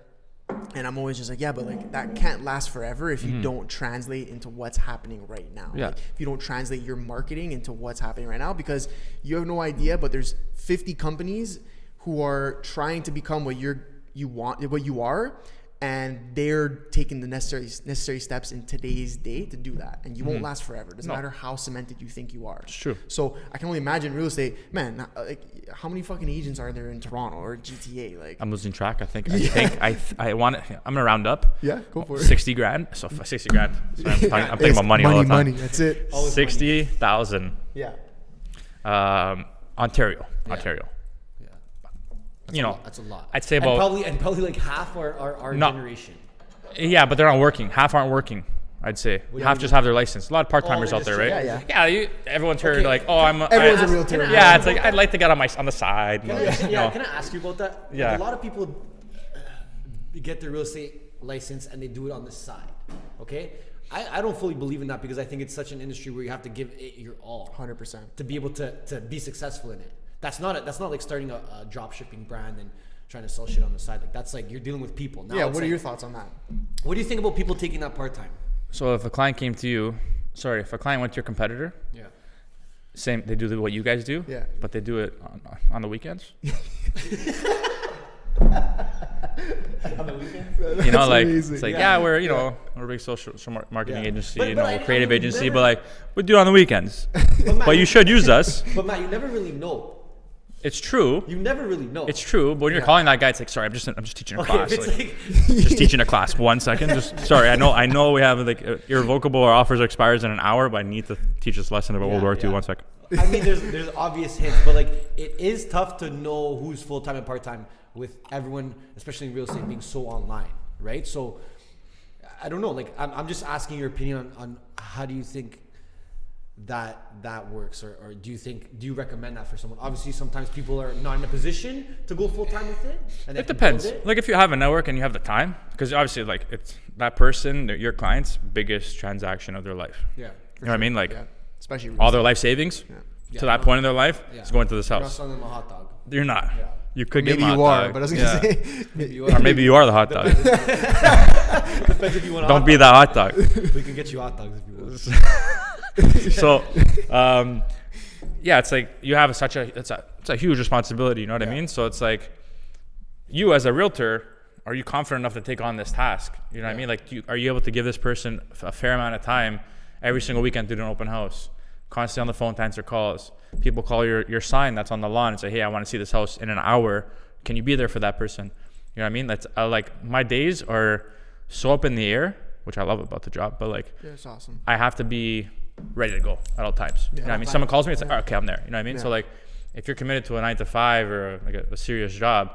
And I'm always just like, yeah, but like that can't last forever if you don't translate into what's happening right now. Yeah. Like, if you don't translate your marketing into what's happening right now, because you have no idea, but there's 50 companies who are trying to become what you are, and they're taking the necessary steps in today's day to do that. And you won't last forever. It doesn't matter how cemented you think you are. It's true. So I can only imagine real estate, man. Like, how many fucking agents are there in Toronto or GTA? Like, I'm losing track. I think I want it. I'm gonna round up. Yeah, go for it. 60 grand. So 60 grand. So I'm thinking about money all the time. Money. That's it. 60,000. Yeah. Ontario. You know, that's a lot. I'd say about probably like half our generation. Yeah, but they're not working. Half aren't working. I'd say half just have their license. A lot of part-timers out there, right? Yeah. Everyone's heard like, oh, everyone's a realtor. Yeah, it's like I'd like to get on the side. Can I ask you about that? Yeah. Like, a lot of people get their real estate license and they do it on the side. Okay. I don't fully believe in that because I think it's such an industry where you have to give it your all. 100%. To be able to be successful in it. That's not like starting a drop shipping brand and trying to sell shit on the side. Like that's like you're dealing with people. Now what are your thoughts on that? What do you think about people taking that part time? So if a client came to you, if a client went to your competitor, same, they do what you guys do, but they do it on the weekends. On the weekends? You know, like amazing. it's like we're a big social marketing agency, creative agency, but like we do it on the weekends. But you should use us. But Matt, you never really know. It's true. You never really know. It's true, but when you're calling that guy, it's like, sorry, I'm just teaching a class. Like, just teaching a class. 1 second. Just sorry. I know we have like irrevocable or offers expires in an hour, but I need to teach this lesson about World War II. 1 second. I mean, there's obvious hints, but like it is tough to know who's full time and part time with everyone, especially in real estate, being so online, right? So I don't know. Like I'm just asking your opinion on how do you think that works, or do you recommend that for someone? Obviously sometimes people are not in a position to go full time with it, and it depends. Like if you have a network and you have the time, because obviously like it's that person, your client's biggest transaction of their life. Yeah, you know what I mean? Like especially all their life savings to that point in their life is going to this house. You're not selling them a hot dog. You're not. You could maybe get you hot are, dog. but I was gonna say maybe you are. Or maybe you are the hot dog. Depends if you want. Don't be that hot dog. We can get you hot dogs if you want. So, it's like you have it's a huge responsibility. You know what I mean? So it's like you as a realtor, are you confident enough to take on this task? You know what I mean? Like, are you able to give this person a fair amount of time every single weekend to do an open house, constantly on the phone to answer calls? People call your sign that's on the lawn and say, hey, I want to see this house in an hour. Can you be there for that person? You know what I mean? That's like my days are so up in the air, which I love about the job, but like, it's awesome. I have to be ready to go at all times. You know what I mean? Someone calls me, it's like, okay, I'm there. You know what I mean? So like, if you're committed to a 9 to 5 or like a serious job,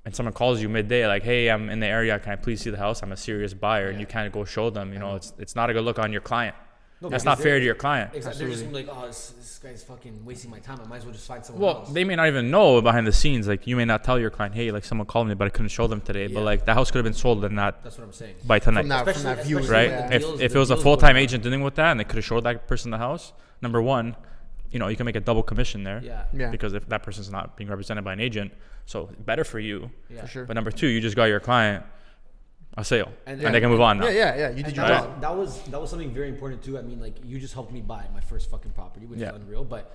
and someone calls you midday, like, hey, I'm in the area, can I please see the house? I'm a serious buyer, and you kind of go show them. You know, it's not a good look on your client. No, that's not fair to your client. Exactly. They're just gonna be like, oh, this guy's fucking wasting my time. I might as well just find someone else. Well, they may not even know behind the scenes. Like, you may not tell your client, hey, like someone called me, but I couldn't show them today. But like, the house could have been sold in that. That's what I'm saying. By tonight, from that view, right? If it was a full-time agent dealing with that, and they could have showed that person the house, number one, you know, you can make a double commission there. Yeah. Because if that person's not being represented by an agent, so better for you. Yeah. For sure. But number two, you just got your client a sale, and yeah. they can move on now. Yeah. You did your job. That was something very important too. I mean, like, you just helped me buy my first fucking property, which is unreal. But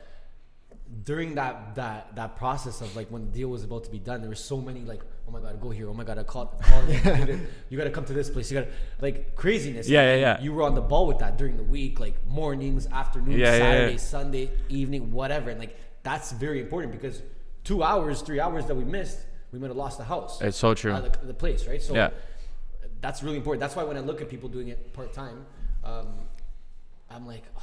during that process of like when the deal was about to be done, there were so many like, oh my god, go here, oh my god, I call you gotta come to this place, you gotta like craziness. Yeah. You were on the ball with that during the week, like mornings, afternoons, Saturday, Sunday, evening, whatever, and like that's very important because 2 hours, 3 hours that we missed, we might have lost the house. It's so true. The place, right? So that's really important. That's why when I look at people doing it part time, I'm like, oh,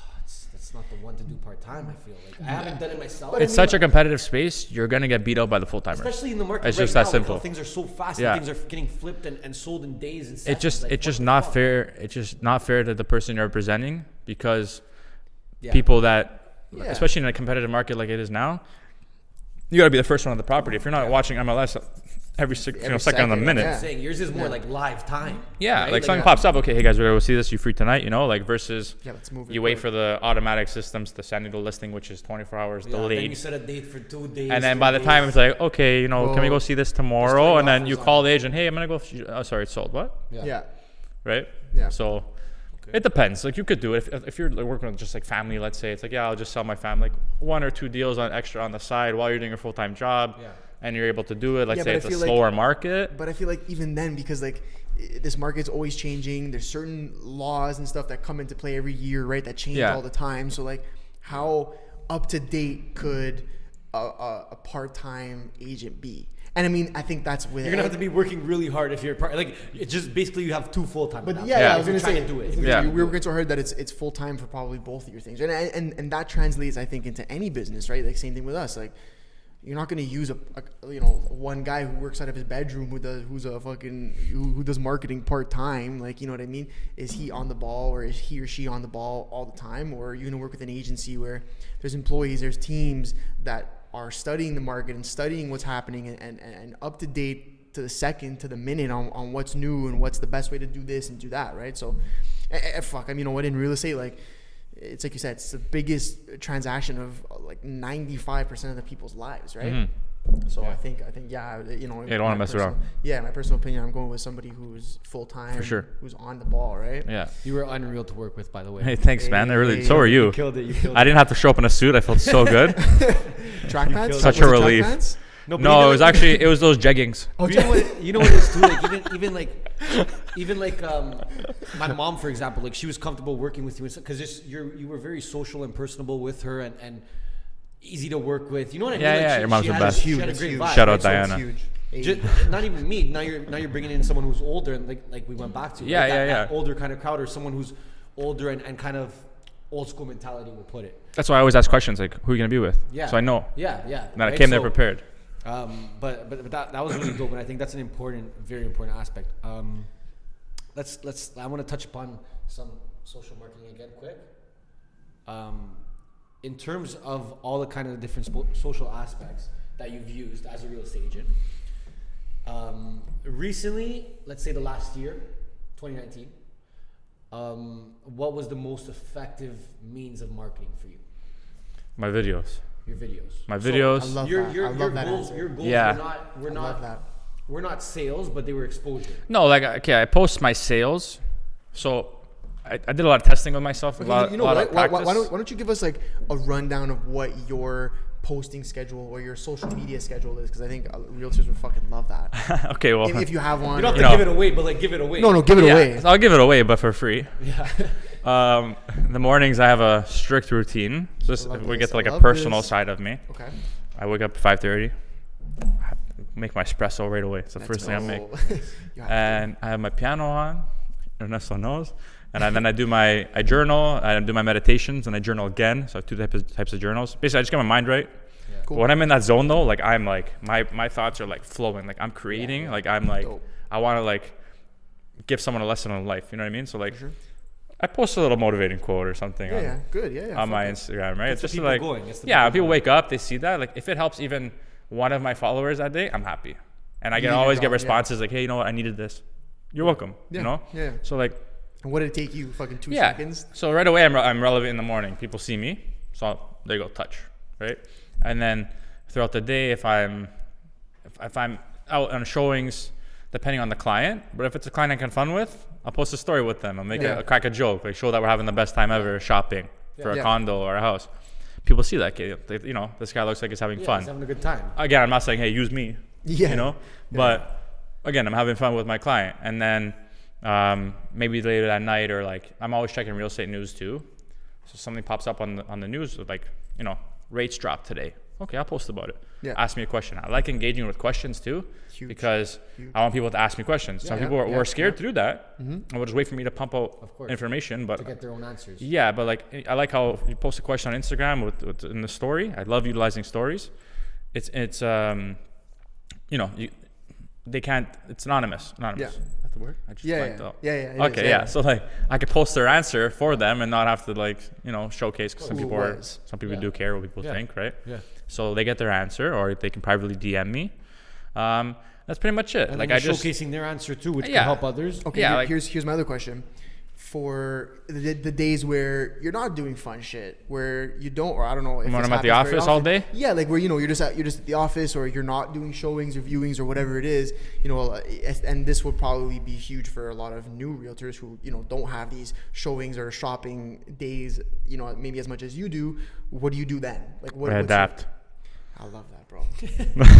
that's not the one to do part time. I feel like I haven't done it myself. It's such a competitive space. You're gonna get beat out by the full timers, especially in the market. It's right just now, that simple. Like how things are so fast. And things are getting flipped and sold in days and sessions. It's just not fair. It's just not fair to the person you're representing because people that, especially in a competitive market like it is now, you gotta be the first one on the property. If you're not watching MLS every second of the minute. I'm saying yours is more like live time. Yeah, right? like something pops up. Okay, hey guys, we're gonna see this. You free tonight? You know, like versus let's move it you wait for the automatic systems to send you the listing, which is 24 hours delayed. Then you set a date for 2 days. And then by the time it's like, okay, you know, can we go see this tomorrow? And then you call the agent, hey, I'm gonna go. Oh, sorry, it's sold. What? Yeah. Right. Yeah. So it depends. Like you could do it if you're like working with just like family. Let's say it's like, I'll just sell my family like 1 or 2 deals on extra on the side while you're doing your full time job. Yeah. And you're able to do it. Let's say it's a slower market. But I feel like even then, because like this market's always changing, there's certain laws and stuff that come into play every year, right? That change all the time. So like, how up to date could a part-time agent be? And I mean, I think that's where you're gonna have to be working really hard if you're like. It's just basically you have 2 full-time. But I was gonna say, to do it. We were working so hard that it's full-time for probably both of your things, and that translates, I think, into any business, right? Like same thing with us, like. You're not going to use a one guy who works out of his bedroom who does marketing part time. Like, you know what I mean? Is he on the ball, or is he or she on the ball all the time? Or are you going to work with an agency where there's employees, there's teams that are studying the market and studying what's happening and up to date to the second, to the minute on what's new and what's the best way to do this and do that, right? So, you know what? In real estate, like, it's like you said, it's the biggest transaction of like 95% of the people's lives, right? Mm-hmm. So I think you know. You don't want to mess around. Yeah, my personal opinion, I'm going with somebody who's full time, for sure, who's on the ball, right? Yeah. You were unreal to work with, by the way. Hey, thanks, man. So are you. You killed it. I didn't have to show up in a suit. I felt so good. Track pants? Such a relief. No, it was those jeggings. Oh, you know what it is too. Like even like my mom, for example, like she was comfortable working with you because you were very social and personable with her and easy to work with. You know what I mean? Yeah, your mom's the best. She had a great vibe. Shout out Diana. Not even me. Now you're bringing in someone who's older and like we went back to. That older kind of crowd, or someone who's older and kind of old school mentality, we'll put it. That's why I always ask questions like, who are you gonna be with? Yeah. So I know. Yeah. And I came there prepared. But that was really dope, and I think that's an very important aspect. I want to touch upon some social marketing again, quick. In terms of all the kind of different social aspects that you've used as a real estate agent. Recently, let's say the last year, 2019. What was the most effective means of marketing for you? My videos. Your videos. My videos. I love that. I love that answer. Your goals were not sales, but they were exposure. No, like, okay, I post my sales. So I did a lot of testing with myself. Okay, why don't you give us like a rundown of what your posting schedule or your social media schedule is? Because I think realtors would fucking love that. Okay, well. If you have one. You don't have to give it away, but like give it away. No, give it away. I'll give it away, but for free. Yeah. In the mornings, I have a strict routine. Just we get to like a personal side of me. Okay. I wake up at 5:30. Make my espresso right away. It's the first thing I make. And I have my piano on. Ernesto knows. And then I journal. I do my meditations, and I journal again. So I have 2 types of journals. Basically, I just get my mind right. Yeah. Cool. When I'm in that zone though, like I'm like my thoughts are like flowing. Like I'm creating. Like I'm like I want to like give someone a lesson on life. You know what I mean? So like. Sure. I post a little motivating quote or something on my Instagram, right? It's just like, people wake up, they see that. Like, if it helps even one of my followers that day, I'm happy. And I always get responses like, hey, you know what? I needed this. You're welcome. Yeah. You know? Yeah. So like. And what did it take you? Fucking 2 seconds? So right away, I'm relevant in the morning. People see me. So there you go, touch, right? And then throughout the day, if I'm out on showings, depending on the client, but if it's a client I can have fun with, I'll post a story with them. I'll make crack a joke, like show that we're having the best time ever shopping for a condo or a house. people see that kid. They, you know, this guy looks like he's having fun. He's having a good time. Again, I'm not saying, hey, use me. Yeah. You know, but again, I'm having fun with my client, and then maybe later that night, or like I'm always checking real estate news too. So something pops up on the news with like, you know, rates dropped today. Okay, I'll post about it. Yeah. Ask me a question. I like engaging with questions too, because I want people to ask me questions. Some people are scared to do that, and will just wait for me to pump out information, but to get their own answers. Yeah, but like I like how you post a question on Instagram with in the story. I love utilizing stories. It's you know, they can't. It's anonymous. Anonymous. Yeah. Is that the word? I just blanked out. Okay, yeah. So like, I could post their answer for them and not have to like, you know, showcase, because some people do care what people think, right? Yeah. So they get their answer, or they can privately DM me. That's pretty much it. And like I just showcasing their answer too, which can help others. Okay. Yeah. Here's my other question. For the days where you're not doing fun shit, where you don't, or I don't know if when I'm at the office all day. Yeah, like where, you know, you're just at the office, or you're not doing showings or viewings or whatever it is, you know. And this would probably be huge for a lot of new realtors who, you know, don't have these showings or shopping days, you know, maybe as much as you do. What do you do then? Like what? I adapt. I love that, bro.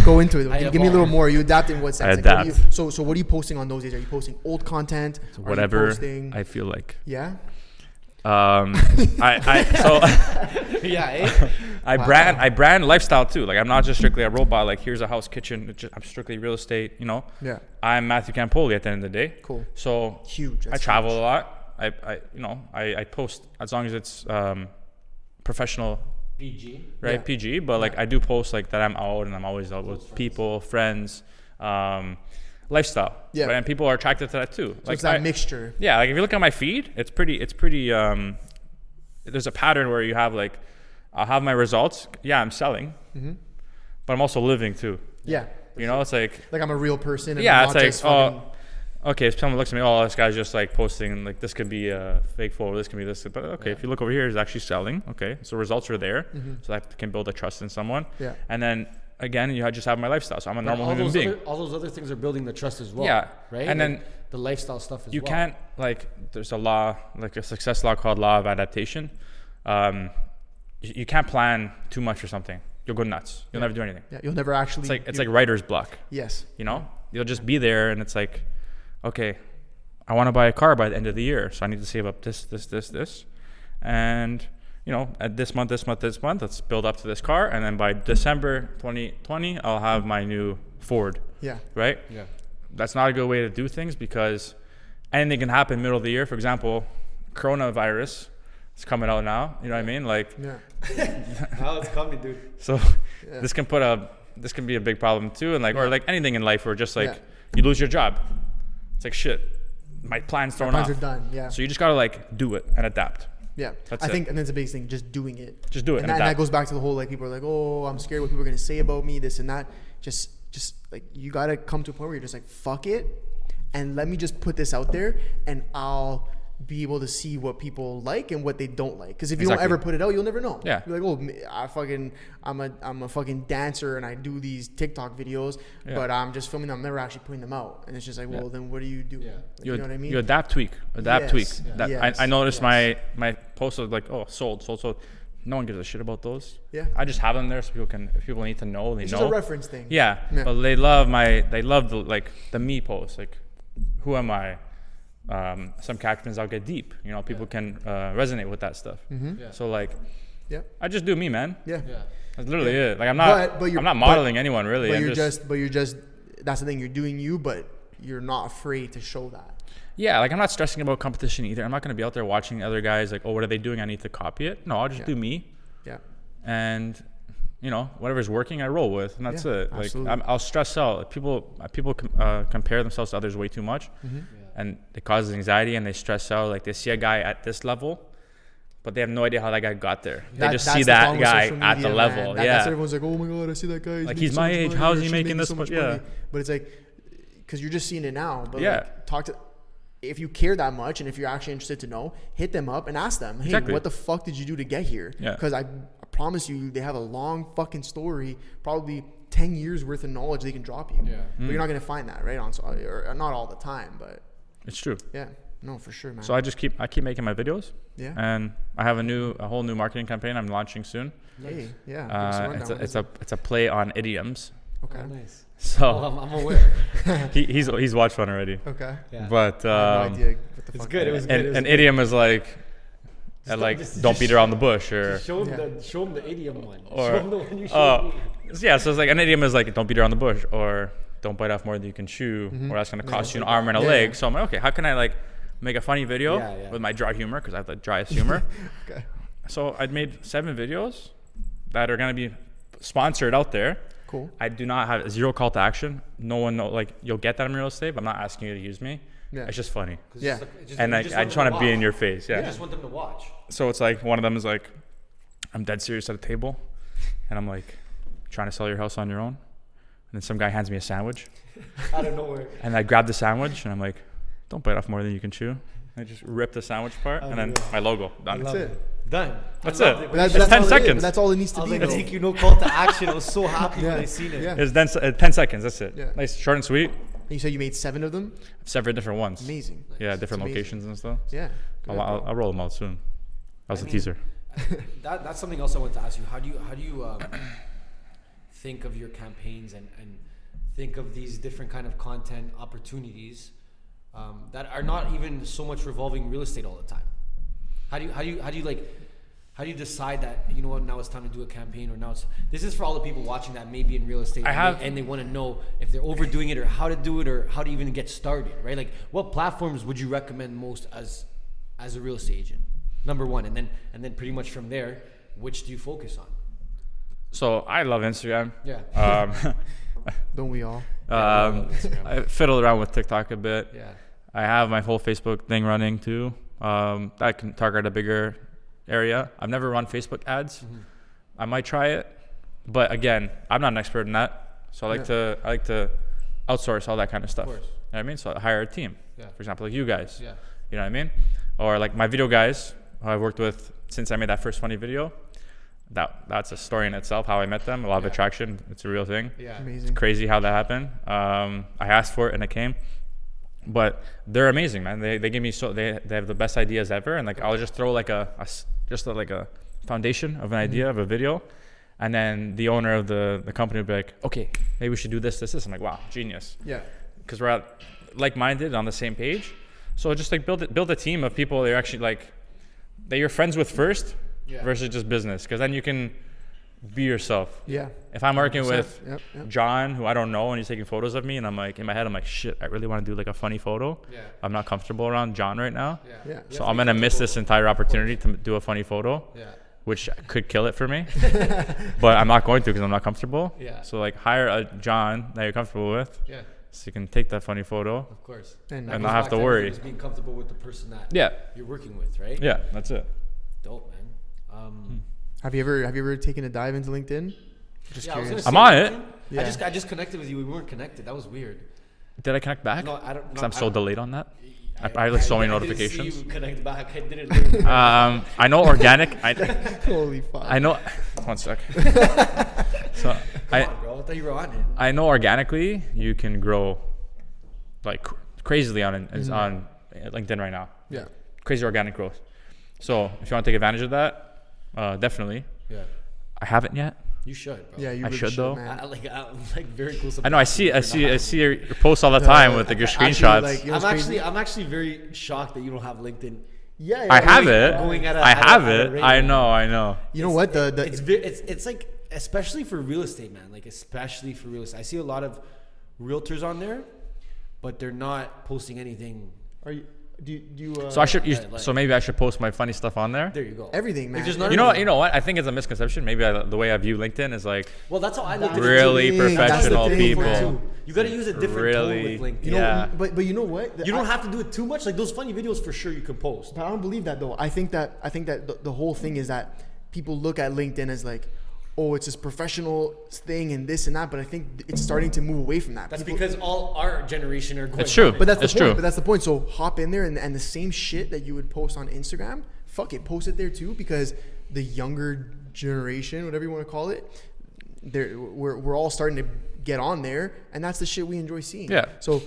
Go into it. Give me a little more. You adapt in what sense? I adapt. Like, so what are you posting on those days? Are you posting old content? Whatever I feel like. Yeah. I brand lifestyle too. Like I'm not just strictly a robot. Like here's a house, kitchen. I'm strictly real estate. You know. Yeah. I'm Matthew Campoli at the end of the day. Cool. So huge. I travel a lot. I post as long as it's professional. PG. Right. Yeah. PG. But like I do post like that I'm out, and I'm always out with people, friends. Lifestyle. Yeah. Right? And people are attracted to that too. So like it's that mixture. Yeah. Like if you look at my feed, it's pretty there's a pattern where you have like, I'll have my results. Yeah, I'm selling, but I'm also living too. Yeah. You know, it's like I'm a real person. And yeah. It's like, okay. If someone looks at me, oh, this guy's just like posting, like this could be a fake photo, this could be this, but okay. If you look over here, he's actually selling. Okay. So results are there. So that can build a trust in someone. Yeah. And then, again, you just have my lifestyle, so I'm a normal human being. All those other things are building the trust as well. Yeah, right. And then the lifestyle stuff as well. You can't there's a law, like a success law called law of adaptation. You can't plan too much for something. You'll go nuts. You'll never do anything. Yeah, you'll never actually. It's like writer's block. Yes. You know, you'll just be there, and it's like, okay, I want to buy a car by the end of the year, so I need to save up this, and. You know, at this month, let's build up to this car. And then by December 2020, I'll have my new Ford. Yeah. Right? Yeah. That's not a good way to do things, because anything can happen middle of the year. For example, coronavirus is coming out now. You know what I mean? Like, yeah. Now it's coming, dude. So this can be a big problem too. And like, or like anything in life where just like you lose your job. It's like, shit, my plans thrown off. Plans are done. Yeah. So you just got to like do it and adapt. Yeah, I think, and that's the biggest thing, just doing it. Just do it. And that goes back to the whole, like, people are like, oh, I'm scared what people are going to say about me, this and that. Just like, you got to come to a point where you're just like, fuck it, and let me just put this out there, and I'll be able to see what people like and what they don't like. Because if you don't ever put it out, you'll never know. Yeah. You're like, oh, I'm a fucking dancer, and I do these TikTok videos, but I'm just filming them. I'm never actually putting them out. And it's just like, well, then what do you do? Yeah. Like, you know what I mean? You adapt, tweak. Tweak. Yeah. I noticed my posts are like, oh, sold. No one gives a shit about those. Yeah. I just have them there so if people need to know, they know. It's just a reference thing. Yeah. But they love the me posts. Like, who am I? Some captions I'll get deep. You know, people can resonate with that stuff. So like, I just do me, man. Yeah. That's literally it. Like I'm not modeling anyone really. But you're just that's the thing. You're doing you, but you're not afraid to show that. Yeah, like I'm not stressing about competition either. I'm not going to be out there watching other guys like, oh, what are they doing? I need to copy it. No, I'll just do me. Yeah. And you know, whatever's working, I roll with, and that's it. Like I'll stress out. People compare themselves to others way too much, and it causes anxiety, and they stress out. Like they see a guy at this level, but they have no idea how that guy got there. They just see that guy at the level. That's everyone's like, oh my god, I see that guy. Like he's my age. How is he making this much? Yeah. But it's like, because you're just seeing it now. But like, talk to. If you care that much, and if you're actually interested to know, hit them up and ask them, hey, what the fuck did you do to get here? Yeah. Because I promise you, they have a long fucking story, probably 10 years worth of knowledge they can drop you. Yeah. But you're not going to find that, right? Or not all the time, but. It's true. Yeah. No, for sure, man. So I keep making my videos. Yeah. And I have a whole new marketing campaign I'm launching soon. Hey, yeah. It's a play on idioms. Okay. Oh, nice. So I'm aware. he's watched one already. Okay. Yeah. But I have no idea what the it's fuck good. that It was is. good. an idiom is like don't beat around the bush, or Show him the idiom one. Or- Show him the one you showed me. yeah. So it's like an idiom is like don't beat around the bush, or don't bite off more than you can chew, or that's gonna cost you an arm and a leg. Yeah. So I'm like, okay, how can I like make a funny video Yeah. with my dry humor, because I have the driest humor. Okay. So I'd made 7 videos that are gonna be sponsored out there. Cool. I do not have zero call to action. No one know, like you'll get that in real estate, but I'm not asking you to use me. Yeah. It's just funny. Yeah. And I just want to be in your face. You Yeah. just want them to watch. So it's like one of them is like, I'm dead serious at a table, and I'm like trying to sell your house on your own, and then some guy hands me a sandwich, Out of nowhere. and I grab the sandwich, and I'm like, don't bite off more than you can chew. I just rip the sandwich part, and then my logo done. That's it. Done. That's I loved it. But that's, It's that's 10 all it is, seconds. but that's all it needs to I was be. like, though. thank you, no call to action. I was so happy Yeah. when I seen it. Yeah. It's then 10 seconds. That's it. Yeah. Nice, short and sweet. You said you made 7 of them? 7 different ones. Amazing. Yeah, different amazing. locations and stuff. Yeah. Good, bro. I'll roll them out soon. That was I a mean, teaser. That's something else I want to ask you. How do you think of your campaigns and think of these different kind of content opportunities that are not even so much revolving real estate all the time? How do you decide that, you know what, now it's time to do a campaign, or this is for all the people watching that may be in real estate and they want to know if they're overdoing it, or how to do it, or how to even get started, right? Like, what platforms would you recommend most as a real estate agent? Number one, and then pretty much from there, which do you focus on? So I love Instagram. Yeah. Don't we all? I fiddled around with TikTok a bit. Yeah. I have my whole Facebook thing running too. That can target a bigger area. I've never run Facebook ads. Mm-hmm. I might try it, but again, I'm not an expert in that. So I like to outsource all that kind of stuff. Of course. You know what I mean? So I hire a team. Yeah. For example, like you guys. Yeah. You know what I mean? Or like my video guys who I've worked with since I made that first funny video. That's a story in itself, how I met them. A lot of attraction. It's a real thing. Yeah. Amazing. Crazy how that happened. I asked for it and it came. But they're amazing, man. They give me they have the best ideas ever, and like I'll just throw like a foundation of an idea of a video, and then the owner of the company will be like, okay, maybe we should do this. I'm like, wow, genius. Yeah. Because we're like-minded on the same page. So just like build a team of people that you're actually like that you're friends with first, versus just business. Because then you can be yourself. Yeah. If I'm working with Yep. John, who I don't know, and he's taking photos of me, and I'm like, in my head, I'm like, shit, I really want to do like a funny photo. Yeah. I'm not comfortable around John right now. Yeah. So I'm going to miss this entire opportunity to do a funny photo, Yeah. which could kill it for me. But I'm not going to because I'm not comfortable. Yeah. So like hire a John that you're comfortable with, Yeah. so you can take that funny photo. Of course. And That not goes have back to everything, worry. Just being comfortable with the person that Yeah. you're working with, right? Yeah, that's it. Dope, man. Have you ever taken a dive into LinkedIn? Just Yeah, I was curious. gonna I'm say, on it. Yeah. I just connected with you. We weren't connected. That was weird. Did I connect back? No, I don't. Because no, I'm so delayed on that. I have I like so many I didn't notifications. see you connect back. I didn't. Learn. I know organic. Holy fuck. I know. One sec. So Come on, bro. I thought you were on it. I know organically you can grow like crazily on LinkedIn right now. Yeah. Crazy organic growth. So if you want to take advantage of that, definitely. Yeah. I haven't yet. You should, bro. Yeah, you I really should, though. man. I'm like very close. I know. I see your posts all the time with like your Actually, screenshots. like, you know what's crazy? I'm actually very shocked that you don't have LinkedIn. Yeah. I have it. Going at a- I at a- have at a it. rate. I know. You know what? It's like, especially for real estate, man. Like, especially for real estate. I see a lot of realtors on there, but they're not posting anything. Are you? Do you? So I should. like- So maybe I should post my funny stuff on there. There you go. Everything, man. Like, there's not You know enough- what? I think it's a misconception. Maybe the way I view LinkedIn is like Well, that's how I look at it. really the thing. That's the professional thing. people. Too. You got to use a different Really? tone with LinkedIn. You know, Yeah. but you know what? You don't have to do it too much. Like those funny videos, for sure, you can post. But I don't believe that though. I think that the whole thing is that people look at LinkedIn as like, oh, it's this professional thing and this and that. But I think it's starting to move away from that. That's People- because all our generation are going. It's true. on it. But that's the It's point. true. But that's the point. So hop in there and the same shit that you would post on Instagram, fuck it, post it there too, because the younger generation, whatever you want to call it, we're all starting to get on there, and that's the shit we enjoy seeing. Yeah. So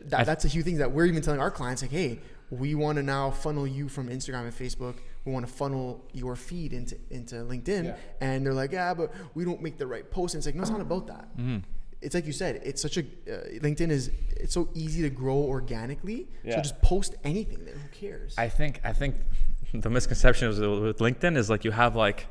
that's a few things that we're even telling our clients, like, hey, we want to now funnel you from Instagram and Facebook. We want to funnel your feed into LinkedIn. Yeah. And they're like, yeah, but we don't make the right post. And it's like, no, it's not about that. It's like you said, it's such a LinkedIn it's so easy to grow organically. Yeah. So just post anything there. Who cares? I think the misconception with LinkedIn is like you have like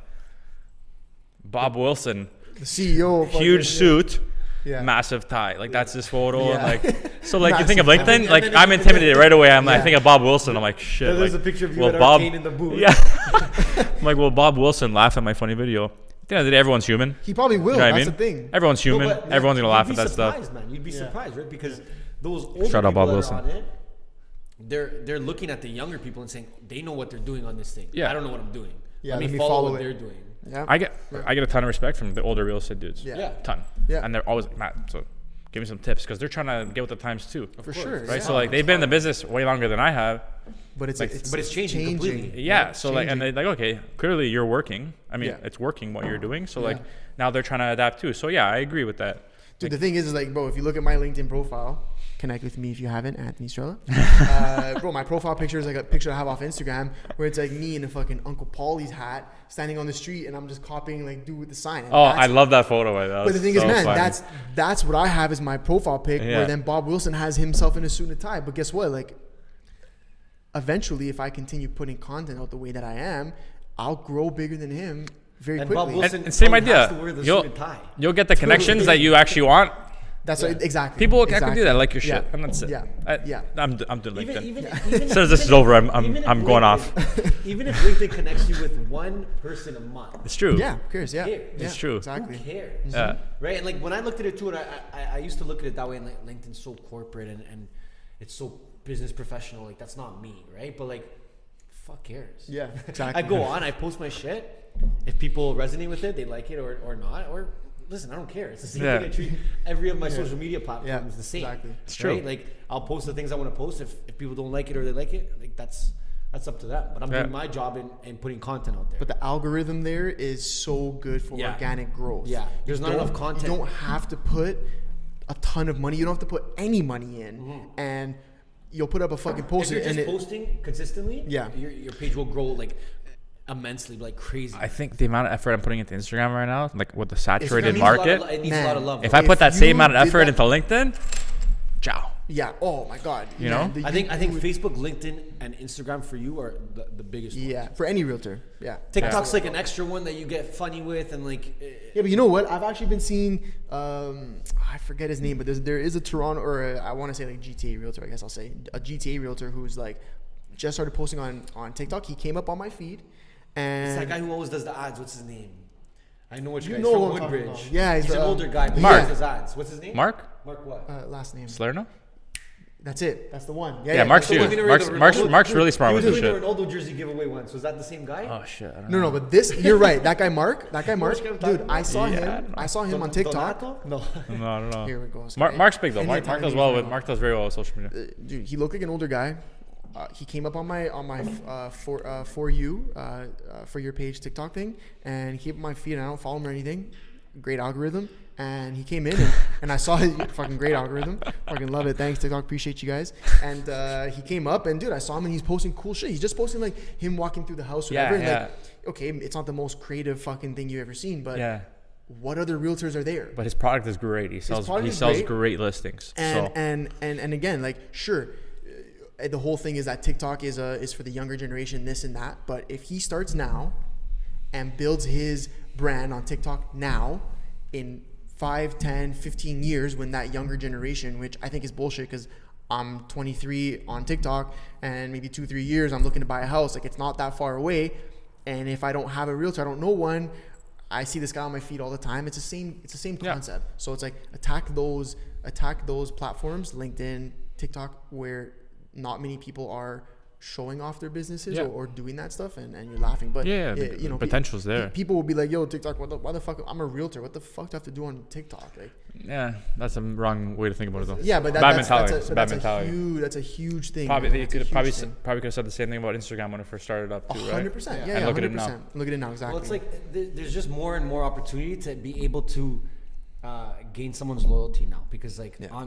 Bob Wilson, the CEO, huge suit, yeah. massive tie. Like that's his photo. Yeah. And like so like you think of Massive LinkedIn, tie. like And then I'm intimidated right away. I think of Bob Wilson. I'm like shit. Then there's like, a picture of you well, at Bob, Arcane in the booth. Yeah. I'm like, well, Bob Wilson laughed at my funny video. At the end of the day, everyone's human. He probably will. You know what I That's mean? the thing. Everyone's human. No, but Everyone's gonna laugh you'd at be that stuff. surprised, man. You'd be Yeah. surprised, right? Because those older Shout out people Bob that Wilson. are on it, they're looking at the younger people and saying they know what they're doing on this thing. Yeah. I don't know what I'm doing. Yeah, let me let me follow follow what it. they're doing. Yeah. I get a ton of respect from the older real estate dudes. Yeah. Yeah. Ton. Yeah. And they're always like, Matt, so give me some tips because they're trying to get with the times too. For sure. Right. Yeah. So like they've been in the business way longer than I have. But it's like- But it's changing completely. Yeah. It's So like, and changing. they're like, okay, clearly you're working. I mean, Yeah. it's working what you're doing. So like Yeah. now they're trying to adapt too. So yeah, I agree with that. Dude, the thing is like, bro, if you look at my LinkedIn profile, connect with me if you haven't, Anthony Sorella. Bro, my profile picture is like a picture I have off Instagram where it's like me in a fucking Uncle Paulie's hat standing on the street and I'm just copying like dude with the sign. And Oh, that's- I love that photo. But the thing is, man, funny. that's what I have as my profile pic. Yeah. Where then Bob Wilson has himself in a suit and a tie. But guess what? Like, eventually, if I continue putting content out the way that I am, I'll grow bigger than him very And quickly. Bob Wilson and same probably has idea. to wear the You'll- suit and tie. You'll get the connections that you actually want. That's Yeah. what, exactly. People can exactly. do that, like your shit, Yeah. and that's it. Yeah. Yeah. I'm doing LinkedIn. Even As soon as this is over, I'm going off. Even if LinkedIn connects you with one person a month, It's true. Yeah, who cares? Yeah, Here. yeah, It's true. Exactly. who cares? Yeah. Right? And like when I looked at it too, and I used to look at it that way, and like LinkedIn's so corporate and it's so business professional. Like that's not me, right? But like, fuck cares? Yeah, exactly. I go on, I post my shit. If people resonate with it, they like it or not. Or listen, I don't care. It's the same Yeah. thing. I treat every of my social media platforms the same. exactly. It's true. Right? Like I'll post the things I want to post. If people don't like it or they like it, like that's up to them. But I'm Yeah. doing my job in putting content out there. But the algorithm there is so good for Yeah. organic growth. Yeah. There's not enough content. You don't have to put a ton of money. You don't have to put any money in, and you'll put up a fucking if post you're and just posting consistently, Yeah. your page will grow like immensely, like crazy. I think the amount of effort I'm putting into Instagram right now, like with the It saturated needs a lot of- market, it needs a lot of love. if though. I put that If same you amount of did effort that- into LinkedIn, ciao. yeah. Oh my God. You Yeah, know? the I think YouTube- Facebook, LinkedIn, and Instagram for you are the biggest. Yeah, ones. for any realtor. Yeah. TikTok's like an extra one that you get funny with, and like. Yeah, but you know what? I've actually been seeing. I forget his name, but there is a Toronto or I want to say like GTA realtor. I guess I'll say a GTA realtor who's like just started posting on TikTok. He came up on my feed, and It's that guy who always does the ads. What's his name? I know which You guy. He's know from what I'm talking Woodbridge. about. Yeah, he's he's, an older guy. But Mark. He does his ads. What's his name? Mark Mark what? last name. Salerno? That's it. That's the one. Yeah, Mark's that's the huge. one. Mark's really smart He with was this doing shit. the Ronaldo jersey giveaway once. Was that the same guy? Oh shit! I don't No, know. but this, you're right. That guy Mark, which guy I'm talking dude, I about? saw Yeah, I him. don't know. I saw him on TikTok. Donato? No. No, I don't know. Here we go. Mark's big though. Any Mark time does he's well around. with Mark does very well with social media. Dude, he looked like an older guy. He came up on my for your page TikTok thing, and he came up on my feed. And I don't follow him or anything. Great algorithm. And he came in and I saw his fucking great algorithm. Fucking love it. Thanks TikTok. Appreciate you guys. And he came up and dude, I saw him and he's posting cool shit. He's just posting like him walking through the house or Yeah, whatever. And yeah. like, okay, it's not the most creative fucking thing you've ever seen, but Yeah, what other realtors are there? but his product is great. He sells product is great. great. Listings. And So and again, like sure, the whole thing is that TikTok is for the younger generation, this and that. But if he starts now and builds his brand on TikTok now, in 5, 10, 15 years, when that younger generation, which I think is bullshit because I'm 23 on TikTok and maybe 2-3 years I'm looking to buy a house, like it's not that far away. And if I don't have a realtor, I don't know one, I see this guy on my feed all the time. It's the same Yeah. concept. So it's like attack those platforms, LinkedIn, TikTok, where not many people are showing off their businesses Yeah. or doing that stuff, and you're laughing. But Yeah, the you know, potential's there. People will be like, "Yo, TikTok, why the fuck? I'm a realtor. What the fuck do I have to do on TikTok?" Like, yeah, that's a wrong way to think about it though. yeah, but Bad mentality. It's a bad mentality. That's a huge thing. Probably man. they That's a could huge probably thing. could have said the same thing about Instagram when it first started up too, right? 100%. Yeah. Yeah, And look at it now. 100%. Look at it now, exactly. Well, it's like there's just more and more opportunity to be able to gain someone's loyalty now, because like Yeah.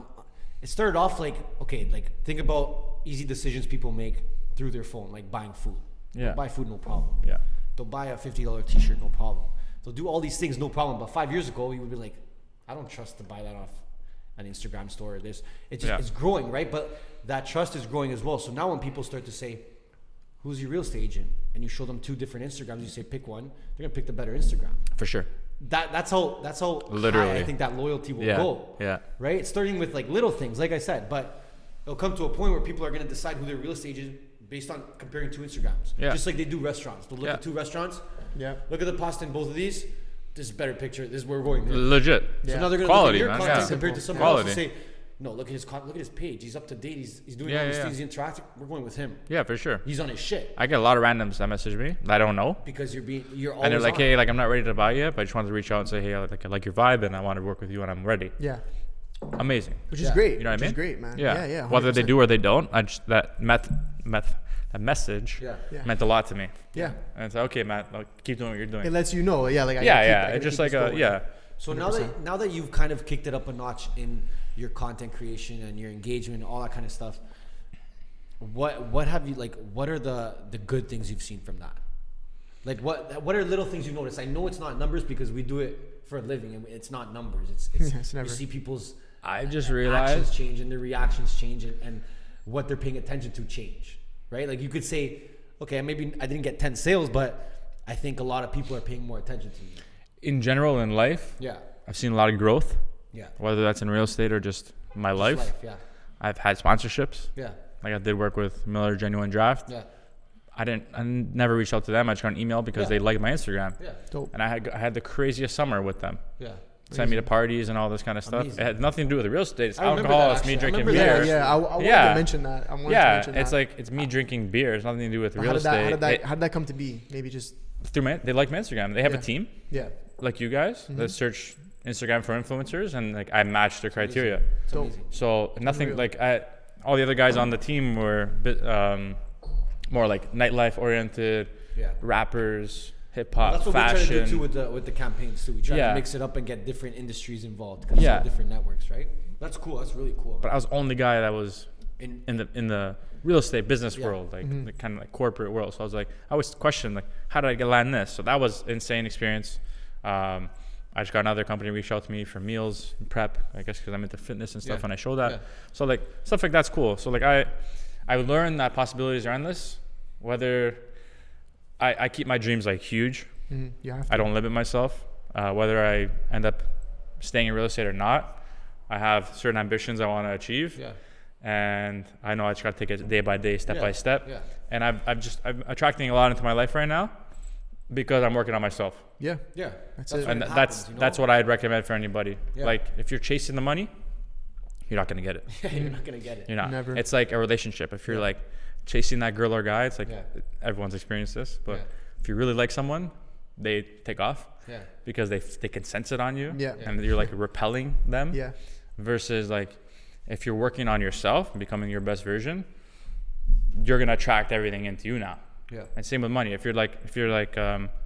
it started off like, okay, like think about easy decisions people make through their phone, like buying food. Yeah. They'll buy food, no problem. Yeah. They'll buy a $50 t-shirt, no problem. They'll do all these things, no problem. But 5 years ago, you would be like, I don't trust to buy that off an Instagram store or this. It's growing, right? But that trust is growing as well. So now when people start to say, who's your real estate agent? And you show them 2 different Instagrams, you say pick one, they're gonna pick the better Instagram. For sure. That's how Literally. high I think that loyalty will go. Yeah. Right? It's starting with like little things, like I said, but it'll come to a point where people are gonna decide who their real estate agent based on comparing 2 Instagrams. Yeah. Just like they do restaurants. They'll look at 2 restaurants. Yeah. Look at the pasta in both of these. This is a better picture. This is where we're going. There. Legit. So now they're gonna Quality, look at your man. content compared to someone else and say, no, look at his page. He's up to date. He's doing all these things. He's interacting. We're going with him. Yeah, for sure. He's on his shit. I get a lot of randoms that message me that I don't know. Because you're always And they're like, on. hey, like I'm not ready to buy yet, but I just wanted to reach out and say, hey, I like your vibe and I want to work with you and I'm ready. Yeah. Amazing. Which is great. You know what I mean? Which is great, man. Yeah. Yeah. Whether they 100%. do or they don't, that message Yeah. meant a lot to me. Yeah. And it's like, okay, Matt, keep doing what you're doing. It lets you know. Yeah. Like. It's just like a. So 100%. now that you've kind of kicked it up a notch in your content creation and your engagement and all that kind of stuff, what have you like? What are the good things you've seen from that? Like what are little things you've noticed? I know it's not numbers because we do it for a living and it's not numbers. It's never. You see people's I just actions realized. change and their reactions change and what they're paying attention to change, right? Like you could say, okay, maybe I didn't get 10 sales, but I think a lot of people are paying more attention to me. In general, in life, Yeah. I've seen a lot of growth. Yeah. Whether that's in real estate or just my life. Yeah. I've had sponsorships. Yeah. Like I did work with Miller Genuine Draft. Yeah. I never reached out to them. I just got an email because they liked my Instagram. Yeah. Dope. And I had the craziest summer with them. Yeah. Sent me to parties and all this kind of stuff. Amazing. It had nothing to do with the real estate. It's I remember alcohol. that, It's me actually. I drinking remember beer. that. Yeah. I wanted Yeah. to mention that. It's like it's me drinking beer. It's nothing to do with real How estate. did that come to be? Maybe just. They like my Instagram. They have a team Yeah. like you guys that search Instagram for influencers, and like I matched their criteria. It's Dope. amazing. So nothing Unreal. all the other guys on the team were more like nightlife oriented, Yeah. rappers, hip hop, That's what fashion. we try to do too with the campaigns too. We try Yeah. to mix it up and get different industries involved because Yeah. different networks, right? That's cool. That's really cool. But I was the only guy that was In in the real estate business Yeah. world, like the kind of like corporate world. So I was like, I always questioned like, how did I land this? So that was insane experience. I just got another company reach out to me for meals and prep, I guess because I'm into fitness and stuff, Yeah. and I show that. Yeah. So like stuff like that's cool. So like I learned that possibilities are endless. Whether I keep my dreams like huge. You have to. I don't limit myself. Whether I end up staying in real estate or not, I have certain ambitions I want to achieve. yeah. And I know I just got to take it day by day, step by step. Yeah. And I'm attracting a lot into my life right now because I'm working on myself. Yeah. Yeah. That's what it. And it that's happens, you know? that's what I'd recommend for anybody. Yeah. Like if you're chasing the money, you're not gonna get it. You're not gonna get it. You're not. Never. It's like a relationship. If you're Yeah. like chasing that girl or guy, it's like Yeah. everyone's experienced this. But Yeah. if you really like someone, they take off Yeah. because they can sense it on you. Yeah. And you're like repelling them. Yeah. Versus like if you're working on yourself and becoming your best version, you're gonna attract everything into you now. Yeah. And same with money. If you're like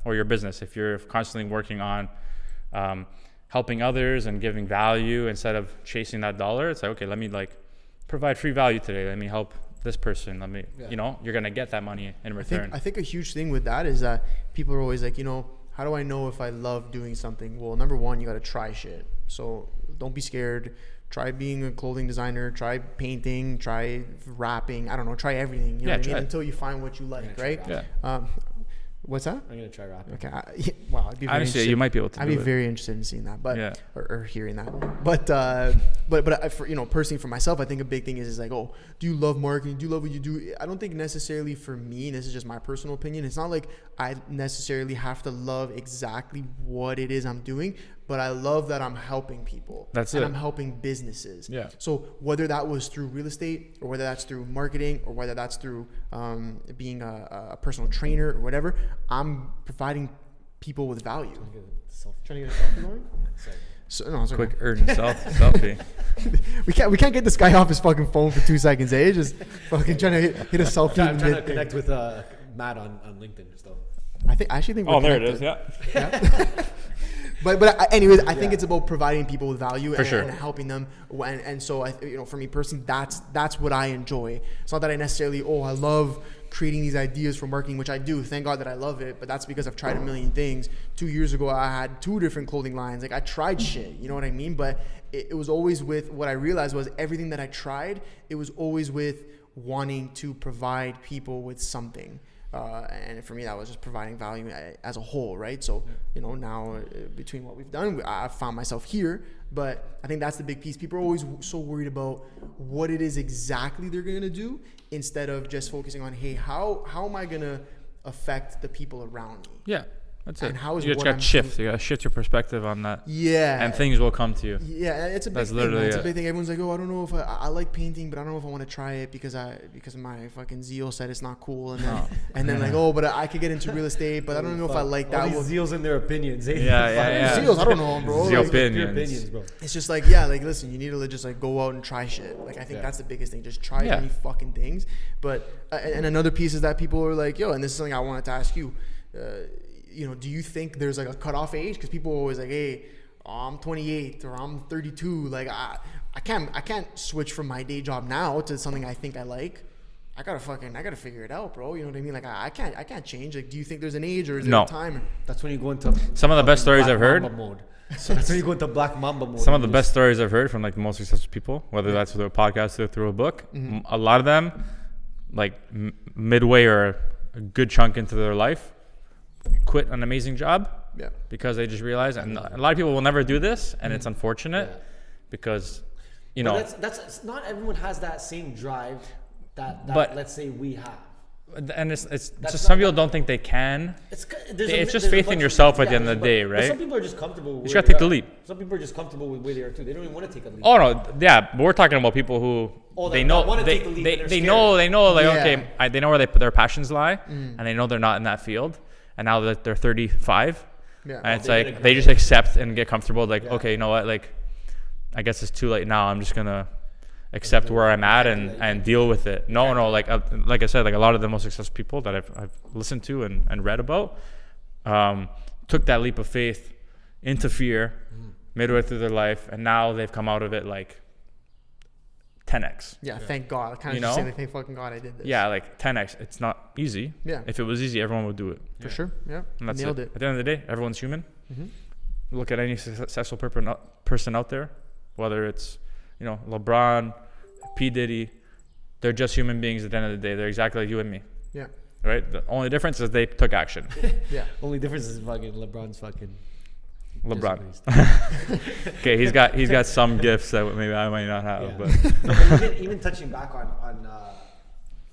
or your business, if you're constantly working on helping others and giving value instead of chasing that dollar, it's like, okay, let me like provide free value today. Let me help this person. Let me, you're going to get that money in return. I think a huge thing with that is that people are always like, how do I know if I love doing something? Well, number one, you got to try shit. So don't be scared. Try being a clothing designer, try painting, try rapping. I don't know, try everything. You know what I mean? Until you find what you like, right? Yeah. What's that? I'm gonna try rapping. Okay. Wow. I'd be very Honestly, you might be able to. I'd do be it. very interested in seeing that, but Yeah. or hearing that. But for, personally for myself, I think a big thing is like, oh, do you love marketing? Do you love what you do? I don't think necessarily for me, and this is just my personal opinion, it's not like I necessarily have to love exactly what it is I'm doing, but I love that I'm helping people. That's and it. I'm helping businesses. Yeah. So whether that was through real estate or whether that's through marketing or whether that's through being a personal trainer or whatever, I'm providing people with value. Trying to get a selfie going? So, no, it's okay. Quick urgent selfie. We can't get this guy off his fucking phone for 2 seconds, eh? Just fucking trying to hit a selfie. I'm trying to connect with Matt on LinkedIn and stuff. I actually think. Oh, there it is. Yeah. Anyways, I think it's about providing people with value and helping them. And so, for me personally, that's what I enjoy. It's not that I necessarily, I love creating these ideas for marketing, which I do. Thank God that I love it. But that's because I've tried a million things. 2 years ago, I had 2 different clothing lines. Like I tried shit, you know what I mean? But it was always with, what I realized was everything that I tried, it was always with wanting to provide people with something. And for me, that was just providing value as a whole, right? So, now between what we've done, I've found myself here. But I think that's the big piece. People are always so worried about what it is exactly they're going to do instead of just focusing on, hey, how am I going to affect the people around me? Yeah. That's it. And how is you just got to shift. You got to shift your perspective on that. Yeah. And things will come to you. Yeah, it's a big thing. It's a big thing. Everyone's like, I don't know if I like painting, but I don't know if I want to try it because my fucking Zeal said it's not cool. And then but I could get into real estate, but I don't know if I like that. All these Zeals and their opinions. Yeah. Zeals, I don't know, bro. Zeal opinions, bro. It's just listen, you need to just go out and try shit. Like I think that's the biggest thing. Just try as many fucking things. But and another piece is that people are like, and this is something I wanted to ask you. Do you think there's like a cutoff age? Because people are always like, hey, I'm 28 or I'm 32. Like I can't switch from my day job now to something I think I like. I gotta figure it out, bro. You know what I mean? Like I can't change. Like, do you think there's an age or is there a time? That's when you go into some of the best stories I've heard. So that's when you go into Black Mamba mode. Some of the best stories I've heard from like the most successful people, whether that's through a podcast or through a book, a lot of them, like midway or a good chunk into their life, quit an amazing job because they just realized, and a lot of people will never do this, and it's unfortunate because that's not everyone has that same drive that let's say we have. And it's just some people don't think they can. It's just faith in yourself at the end of the day, right? Some people are just comfortable with you gotta take the leap. Some people are just comfortable with where they are too. They don't even want to take a leap. Oh no, yeah, but we're talking about people who they know they know they know where their passions lie, and they know they're not in that field, and now that they're 35, and it's like they just accept and get comfortable. Like, okay, you know what? Like, I guess it's too late now. I'm just gonna accept where I'm at and deal with it. No, like I said, like a lot of the most successful people that I've listened to and read about took that leap of faith into fear midway through their life, and now they've come out of it like 10x. Yeah, thank God. I kind of just say, thank fucking God I did this. Yeah, like 10x. It's not easy. Yeah. If it was easy, everyone would do it. For sure. Yeah. And that's Nailed it. At the end of the day, everyone's human. Look at any successful person out there, whether it's LeBron, P. Diddy, they're just human beings at the end of the day. They're exactly like you and me. Yeah. Right? The only difference is they took action. Yeah. Only difference is fucking LeBron's fucking LeBron. Okay, he's got some gifts that maybe I might not have. Yeah. But even touching back on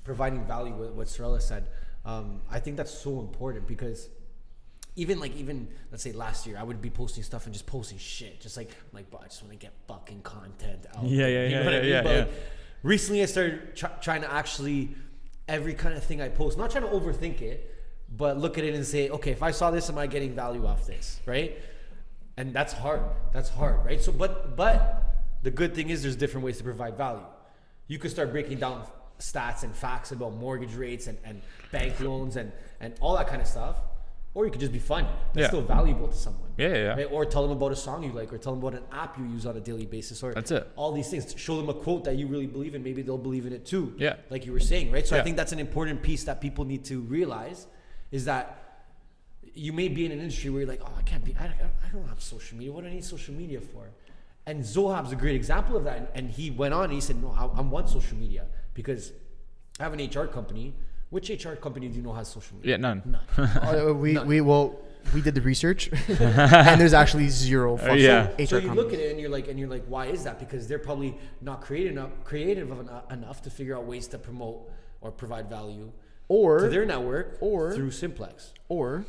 providing value with what Sorella said, I think that's so important because even let's say last year I would be posting stuff and just posting shit, just like bro, I just want to get fucking content out. But recently I started trying to actually every kind of thing I post, not trying to overthink it, but look at it and say, okay, if I saw this, am I getting value off this, right? And that's hard, right? So but the good thing is there's different ways to provide value. You could start breaking down stats and facts about mortgage rates and bank loans and all that kind of stuff. Or you could just be funny. That's still valuable to someone. Yeah. Right? Or tell them about a song you like, or tell them about an app you use on a daily basis, or that's it. All these things. Show them a quote that you really believe in. Maybe they'll believe in it too. Yeah. Like you were saying, right? So I think that's an important piece that people need to realize is that you may be in an industry where you're like, I don't have social media. What do I need social media for? And Zohab's a great example of that. And he went on and he said, no, I want social media because I have an HR company. Which HR company do you know has social media? Yeah, none. We did the research, and there's actually zero. So you look at it and you're like, why is that? Because they're probably not creative enough to figure out ways to promote or provide value, or to their network, or through Simplex, or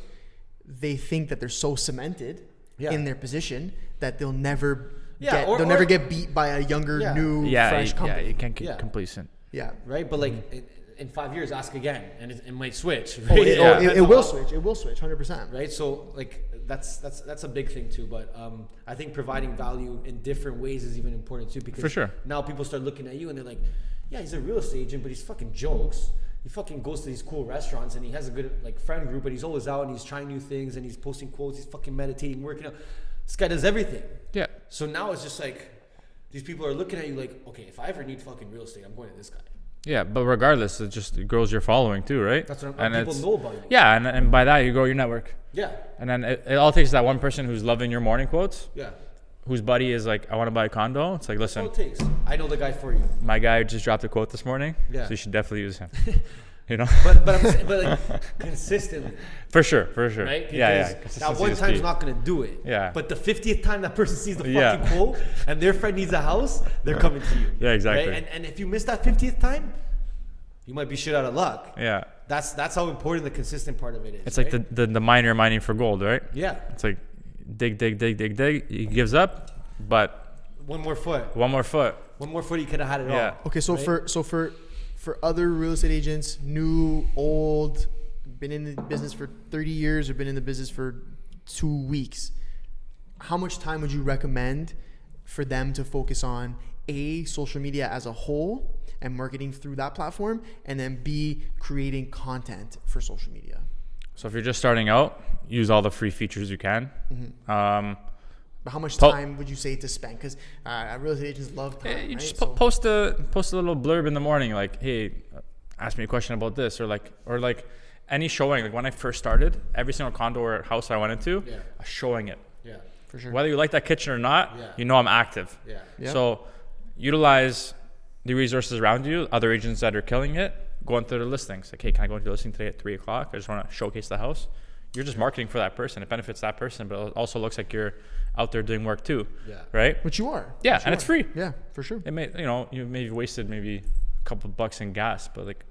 they think that they're so cemented in their position that they'll never never get beat by a younger, new, fresh company. Yeah, you can't get complacent. Yeah, right. But in 5 years, ask again, and it might switch. Right? It will switch. It will switch, 100%. Right. So that's a big thing too. But I think providing value in different ways is even important too, because for sure now people start looking at you and they're like, yeah, he's a real estate agent, but he's fucking jokes. He fucking goes to these cool restaurants and he has a good friend group, and he's always out and he's trying new things and he's posting quotes. He's fucking meditating, working out. This guy does everything. Yeah. So now it's just like, these people are looking at you like, okay, if I ever need fucking real estate, I'm going to this guy. Yeah, but regardless, it grows your following too, right? That's what and people know about you. Yeah, and by that you grow your network. Yeah. And then it all takes that one person who's loving your morning quotes. Yeah. Whose buddy is like, I want to buy a condo. It's like, listen, That's all it takes. I know the guy for you. my guy just dropped a quote this morning. Yeah. So you should definitely use him. You know. But I'm saying, like consistently. For sure. Right? Yeah. That Consistency one is time's key. not gonna do it. Yeah. But the 50th time that person sees the Yeah. fucking quote and their friend needs a house, they're coming to you. Yeah, exactly. Right? And if you miss that 50th time, you might be shit out of luck. Yeah. That's how important the consistent part of it is. It's right? like the miner mining for gold, right? Yeah. It's like dig. He gives up, but One more foot. one more foot. He could have had it Yeah. all. Okay, so right? for other real estate agents, new, old, been in the business for 30 years or been in the business for 2 weeks, how much time would you recommend for them to focus on A, social media as a whole and marketing through that platform, and then B, creating content for social media? So if you're just starting out, use all the free features you can. But how much time would you say to spend? Because real estate agents love time, You right? just So- post a little blurb in the morning, like, hey, ask me a question about this, or like any showing. Like when I first started, every single condo or house I went into, Yeah. I was showing it. Yeah. For sure. Whether you like that kitchen or not, Yeah. you know I'm active. Yeah. Yeah. So utilize the resources around you, other agents that are killing it, go into their listings. Like, hey, can I go into your listing today at 3 o'clock? I just want to showcase the house. You're just marketing for that person. It benefits that person, but it also looks like you're out there doing work too. Yeah. Right? Which you are. Yeah, Which you and it's are. free. Yeah, for sure. It may, you maybe wasted maybe a couple bucks in gas, but like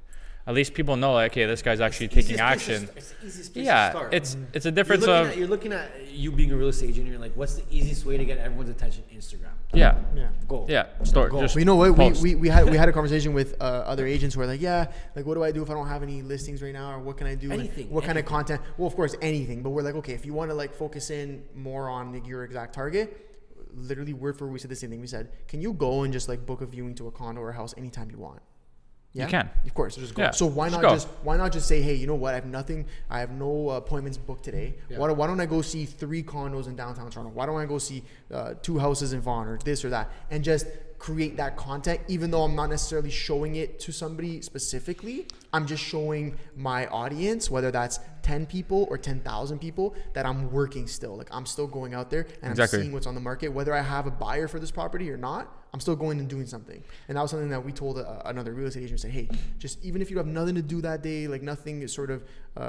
at least people know, like, okay, this guy's actually taking action. It's the easiest place to Yeah, start. it's a difference of You're looking at you being a real estate agent. And you're like, what's the easiest way to get everyone's attention? Instagram. yeah, Go. yeah. Store Go. just Well, you know what? post. We had a conversation with other agents who are like, yeah, like what do I do if I don't have any listings right now, or what can I do? And Anything, what kind of anything. content? Well, of course, anything. But we're like, okay, if you want to like focus in more on like, your exact target, literally word for word, we said the same thing. We said, can you go and just like book a viewing to a condo or a house anytime you want? Yeah? You can. Of course. Just go. Yeah, So why just not just say, hey, you know what? I have no appointments booked today. Yeah. Why don't I go see 3 condos in downtown Toronto? Why don't I go see 2 houses in Vaughan or this or that? And just create that content, even though I'm not necessarily showing it to somebody specifically. I'm just showing my audience, whether that's 10 people or 10,000 people, that I'm working still. Like I'm still going out there and Exactly. I'm seeing what's on the market. Whether I have a buyer for this property or not, I'm still going and doing something. And that was something that we told another real estate agent. Said, hey, just even if you have nothing to do that day, like nothing is sort of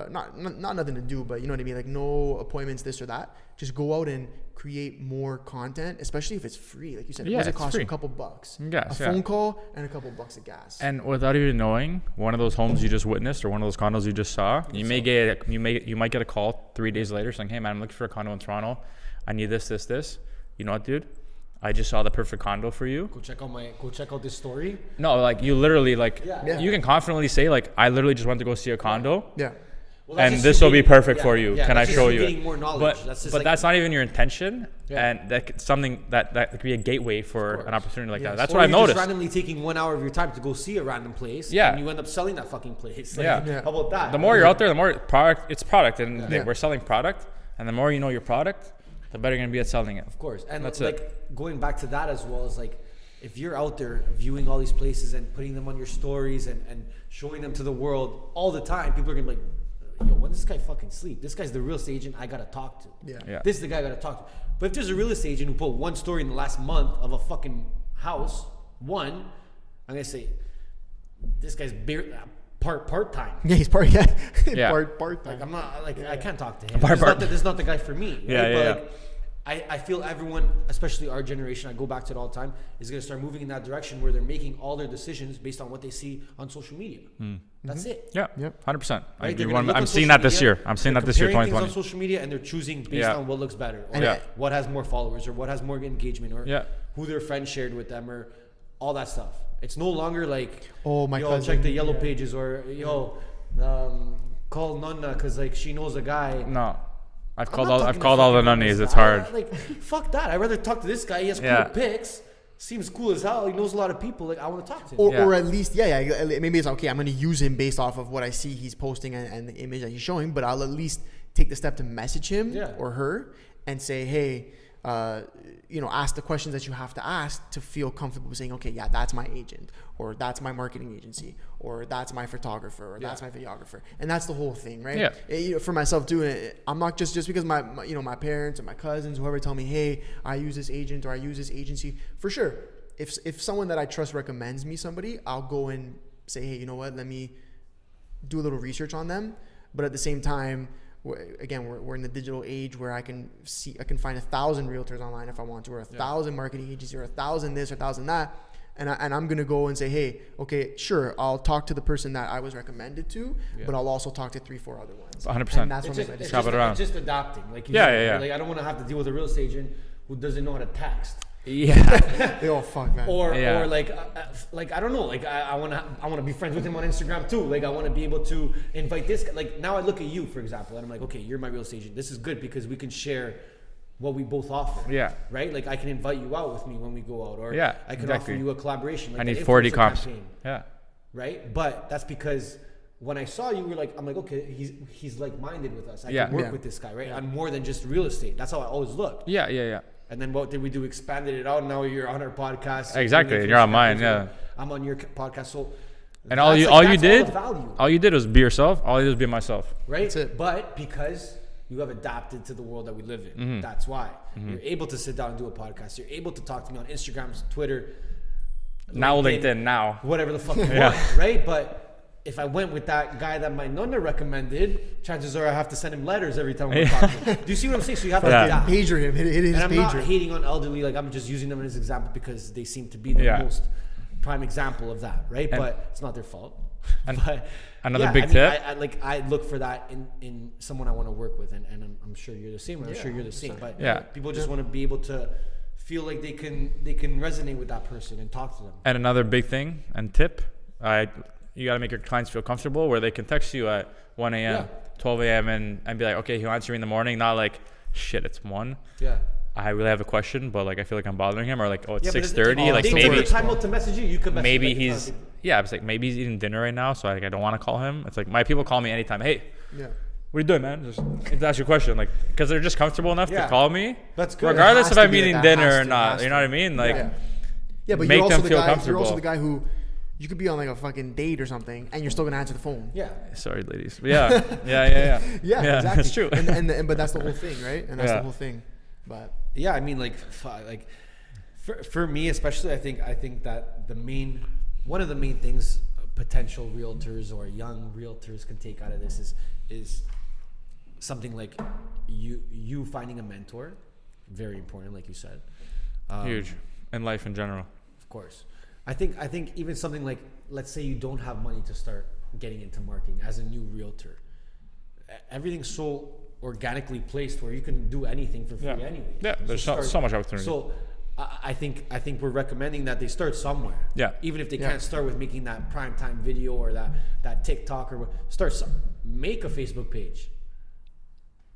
not nothing to do, but you know what I mean, like no appointments, this or that. Just go out and create more content, especially if it's free. Like you said, Yeah, what does it it's cost you? free. A couple bucks, Gas, a yeah. phone call, and a couple bucks of gas. And without even knowing, one of those homes you just witnessed or one of those condos you just saw, you might get a call 3 days later saying, "Hey man, I'm looking for a condo in Toronto. I need this. You know what, dude? I just saw the perfect condo for you." Go check out this story. No, like you literally like Yeah. you can confidently say like, "I literally just went to go see a condo." Yeah. Well, that's And just this you will be getting- perfect yeah, for you. yeah, Can I that's just show you you? getting more knowledge. But That's just but like, that's not even your intention, Yeah. and that's something that could be a gateway for an opportunity like Yes. that. That's or what I've you're just noticed. randomly taking 1 hour of your time to go see a random place. Yeah. And you end up selling that fucking place. Like, Yeah. Yeah. How about that? The more you're out there, the more it's product, and Yeah. we're selling product, and the more you know your product, the better you're gonna be at selling it. Of course. And That's like going back to that as well is like, if you're out there viewing all these places and putting them on your stories and showing them to the world all the time, people are gonna be like, yo, when does this guy fucking sleep? This guy's the real estate agent I gotta talk to. Yeah. Yeah. This is the guy I gotta talk to. But if there's a real estate agent who put one story in the last month of a fucking house, I'm gonna say, this guy's part time. Yeah, he's part. Yeah. part Like time. I'm not like I can't talk to him. Part- This is not the guy for me. Right? Yeah, But yeah, like, I feel everyone, especially our generation, I go back to it all the time, is gonna start moving in that direction where they're making all their decisions based on what they see on social media. That's it. Yeah, Yep. 100%. Right? They're gonna look I'm on seeing social that this media, year. I'm seeing they're that this year, comparing things 2020. on social media, and they're choosing based Yeah. on what looks better, or Yeah. what has more followers, or what has more engagement, or Yeah. who their friends shared with them, or all that stuff. It's no longer like, Oh, my yo, cousin. check the yellow pages, or yo, call Nonna because like she knows a guy. No, I've I'm called not all talking to the fucking nunnies. this It's guy. hard. Like, fuck that. I'd rather talk to this guy. He has Yeah. cool pics. Seems cool as hell. He knows a lot of people. Like, I want to talk to him. Or, Yeah. or at least, yeah, maybe it's okay. I'm going to use him based off of what I see he's posting and the image that he's showing, but I'll at least take the step to message him Yeah. or her and say, hey, ask the questions that you have to ask to feel comfortable saying, okay, yeah, that's my agent, or that's my marketing agency, or that's my photographer, or that's my videographer. And that's the whole thing, right? Yeah. For myself too, I'm not just because my my parents or my cousins, whoever tell me, hey, I use this agent or I use this agency. For sure, if someone that I trust recommends me somebody, I'll go and say, hey, you know what, let me do a little research on them. But at the same time, we're in the digital age where I can find 1,000 realtors online if I want to, or 1,000 marketing agencies, or 1,000 this or 1,000 that. And I'm going to go and say, hey, okay, sure, I'll talk to the person that I was recommended to, but I'll also talk to 3-4 other ones. 100%. And that's what makes my decision. It's just adapting. Like you said, Like I don't want to have to deal with a real estate agent who doesn't know how to text. Yeah. Oh fuck, man. Or like I don't know. Like I wanna be friends with him on Instagram too. Like I want to be able to invite this guy. Like now I look at you, for example, and I'm like, okay, you're my real estate agent. This is good because we can share what we both offer. Yeah. Right. Like I can invite you out with me when we go out, or I can offer you a collaboration. Like I need 40 comps. Yeah. Right. But that's because when I saw you, I'm like, okay, he's like-minded with us. I can work with this guy, right? On more than just real estate. That's how I always looked. Yeah. And then what did we do? Expanded it out. Now you're on our podcast. Exactly. And you're on mine. Yeah. I'm on your podcast. So. And all you did was be yourself. All you did was be myself. Right. That's it. But because you have adapted to the world that we live in, that's why you're able to sit down and do a podcast. You're able to talk to me on Instagram, Twitter. Now LinkedIn. Now. Whatever the fuck you want. Right. But if I went with that guy that my nonna recommended, chances are I have to send him letters every time we're talking. Do you see what I'm saying? So you have to pager him. Hit his and I'm pager. not hating on elderly. Like I'm just using them as an example because they seem to be the most prime example of that, right? But it's not their fault. But another big tip. I look for that in someone I want to work with, and I'm sure you're the same. I'm sure you're the same. But people just want to be able to feel like they can resonate with that person and talk to them. And another big thing and tip, you got to make your clients feel comfortable where they can text you at 1 a.m., 12 a.m. and be like, okay, he'll answer me in the morning. Not like, shit, it's 1. Yeah. I really have a question, but like I feel like I'm bothering him, or like, oh, it's 6:30. Like maybe take the time out to message you. You could message maybe he's I was like, maybe he's eating dinner right now, so I don't want to call him. It's like my people call me anytime. Hey, what are you doing, man? Just ask your question, like because they're just comfortable enough to call me. That's good. Regardless if I'm eating dinner or not. You know what I mean? Like, but make them feel comfortable. You're also the guy who. You could be on like a fucking date or something, and you're still gonna answer the phone. Yeah. Sorry, ladies. But yeah, exactly. That's true. And but that's the whole thing, right? And that's the whole thing. But yeah, I mean, like for me especially, I think that one of the main things potential realtors or young realtors can take out of this is something like you finding a mentor, very important, like you said. Huge in life in general. Of course. I think even something like, let's say you don't have money to start getting into marketing as a new realtor. Everything's so organically placed where you can do anything for free anyway. Yeah, there's so much opportunity. So I think we're recommending that they start somewhere. Yeah. Even if they can't start with making that primetime video or that TikTok or make a Facebook page.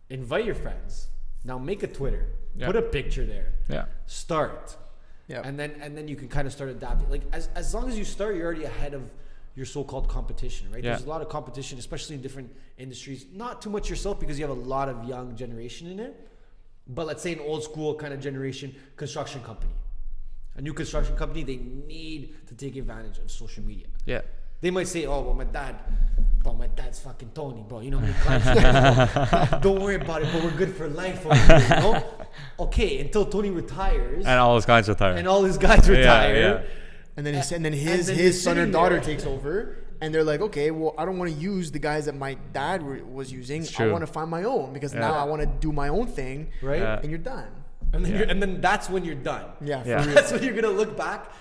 Invite your friends. Now make a Twitter. Yeah. Put a picture there. Yeah. Start. Yeah. And then you can kind of start adapting. Like as long as you start, you're already ahead of your so-called competition, right? Yeah. There's a lot of competition, especially in different industries. Not too much yourself because you have a lot of young generation in it. But let's say an old school kind of generation construction company. A new construction company, they need to take advantage of social media. Yeah. They might say, oh, well, my dad's fucking Tony, bro. You know how many clients don't worry about it, but we're good for life over here, you know? Okay, until Tony retires. And all his guys retire. Yeah. And then his son or daughter takes over. And they're like, okay, well, I don't want to use the guys that my dad was using. I want to find my own because now I want to do my own thing. Right. And you're done. And then and then that's when you're done. Yeah. That's when you're going to look back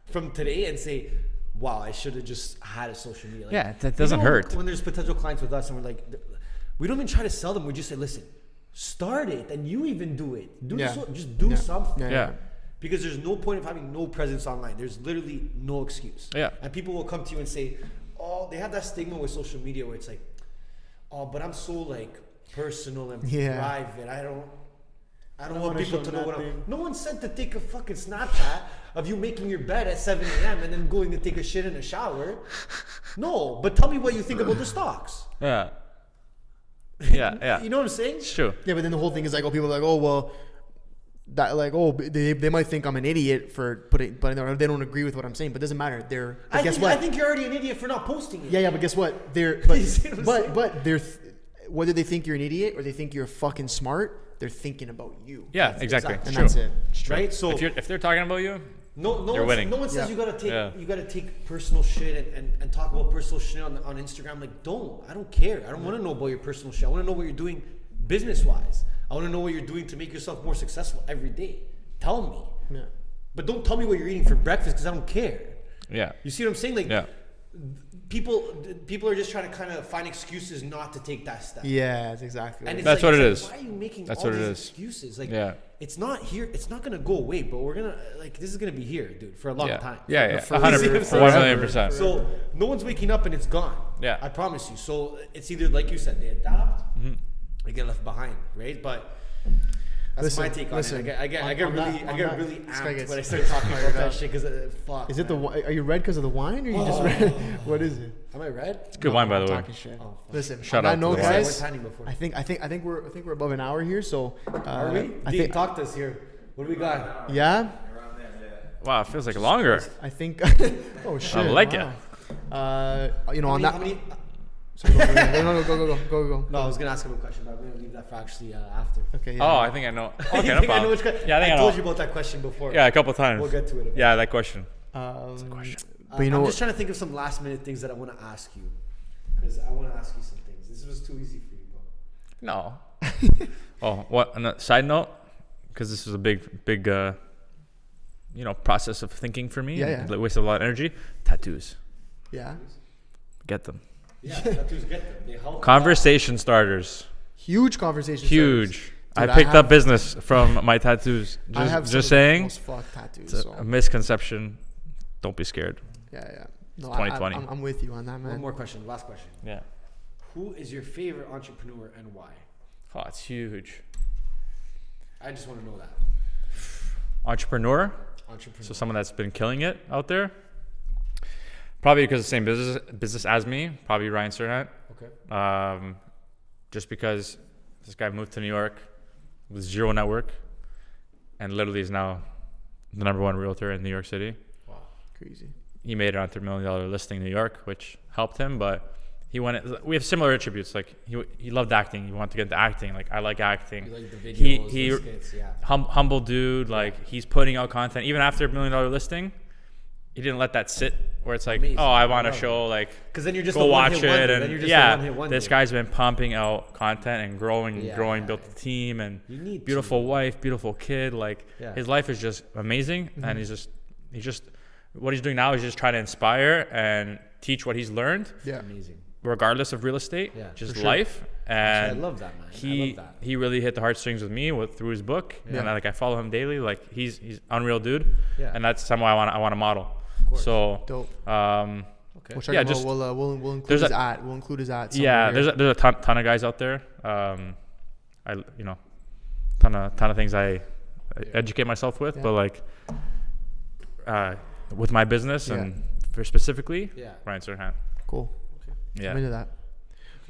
from today and say, wow, I should have just had a social media. Like, that doesn't hurt. When there's potential clients with us and we're like, we don't even try to sell them. We just say, listen, start it and you even do it. Just do something. Yeah. Because there's no point of having no presence online. There's literally no excuse. Yeah. And people will come to you and say, oh, they have that stigma with social media where it's like, oh, but I'm so like personal and private. I don't want people to know what I'm. No one said to take a fucking Snapchat of you making your bed at 7 a.m. and then going to take a shit in a shower. No, but tell me what you think about the stocks. Yeah. You know what I'm saying? It's true. Yeah, but then the whole thing is like, oh, people are like, oh, well, that like, oh, they might think I'm an idiot for putting, but they don't agree with what I'm saying. But it doesn't matter. I think you're already an idiot for not posting it. Yeah, but guess what? Whether they think you're an idiot or they think you're fucking smart, they're thinking about you. Yeah, exactly. And True. that's it. Right? So if they're talking about you, no you're winning. No one says you gotta take personal shit and talk about personal shit on Instagram. Like, I don't care. I don't want to know about your personal shit. I want to know what you're doing business wise. I want to know what you're doing to make yourself more successful every day. Tell me. Yeah. But don't tell me what you're eating for breakfast because I don't care. Yeah. You see what I'm saying? Like, yeah. People are just trying to kind of find excuses not to take that step. Yeah, that's exactly. And that's what it is. Why are you making that's all what these it is. excuses? Like, yeah. It's not here. It's not gonna go away. But we're gonna this is gonna be here, dude, for a long time. Yeah, For 100%, 1,000,000%. So no one's waking up and it's gone. Yeah. I promise you. So it's either like you said, they adapt, they get left behind, right? But that's my take on it. I get really amped when I start talking about that shit because fuck. Is it are you red because of the wine or you just red? What is it? Am I red? It's good wine, by the way. Talking shit. Oh, listen, shut up, up. no, guys. Before. I think we're above an hour here. So are we? I think talk to us here. What do we got? Yeah. Wow, it feels like longer. I think. Oh shit! I like it. On that. How many? Sorry, go. No, I was gonna ask him a question, but I'm gonna leave that for actually after. Okay. Yeah. Oh, I think I know. Okay, no I know problem. which question. Yeah, I think I know. told you about that question before. Yeah, a couple times. We'll get to it. Yeah, that question. But you know, I'm just trying to think of some last minute things that I want to ask you, because I want to ask you some things. This was too easy for you, bro. No. Oh, what? On a side note, because this was a big, process of thinking for me. Yeah. It wasted a lot of energy. Tattoos. Yeah. Get them. Yeah, tattoos get them. They help. Conversation starters. Huge conversation. Huge. Dude, I picked up business from my tattoos. I have just saying. Most fucked tattoos. It's a misconception. Don't be scared. Yeah. No, 2020. I'm with you on that, man. One more question. Last question. Yeah. Who is your favorite entrepreneur and why? Oh, it's huge. I just want to know that. Entrepreneur. So someone that's been killing it out there. Probably because of the same business as me. Probably Ryan Serhant. Okay. Just because this guy moved to New York with zero network, and literally is now the #1 realtor in New York City. Wow, crazy. He made it on $3 million listing in New York, which helped him. But we have similar attributes. Like he loved acting. He wanted to get into acting. Like I like acting. You like the videos, the skits, yeah. Humble dude. Like he's putting out content even after $1 million listing. He didn't let that sit where it's like, amazing. Oh, I want to show like, because then you're just go watch it, wonder. and this guy's been pumping out content and growing, built the team, and beautiful wife, beautiful kid. Like his life is just amazing, and he's just what he's doing now is just trying to inspire and teach what he's learned. Yeah, amazing. Regardless of real estate, just life. And I love that, man. He really hit the heartstrings with me through his book, and I follow him daily. Like he's unreal dude, and that's someone I want to model. So dope. Okay. We'll check him out. We'll include his ad. We'll include his ad. Yeah, there's a ton of guys out there. Ton of things I educate myself with, but like with my business and for specifically, Ryan Serhant. Cool. Yeah. I'm into that.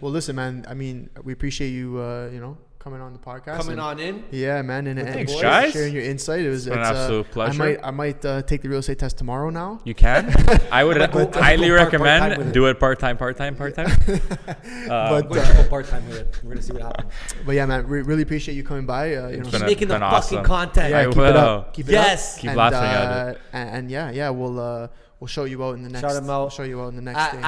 Well, listen, man. I mean, we appreciate you. Coming on the podcast. Coming on in. Yeah, man. And thanks, boys, guys. Sharing your insight. It's an absolute pleasure. I might take the real estate test tomorrow now. You can. I would highly recommend do it part-time. But part-time with it. We're gonna see what happens. But yeah, man, we really appreciate you coming by. Keep making the fucking content. Yeah, keep it up. Keep it up. Keep laughing at it. And yeah, we'll show you out in the next. Shout him out. Show you out in the next thing.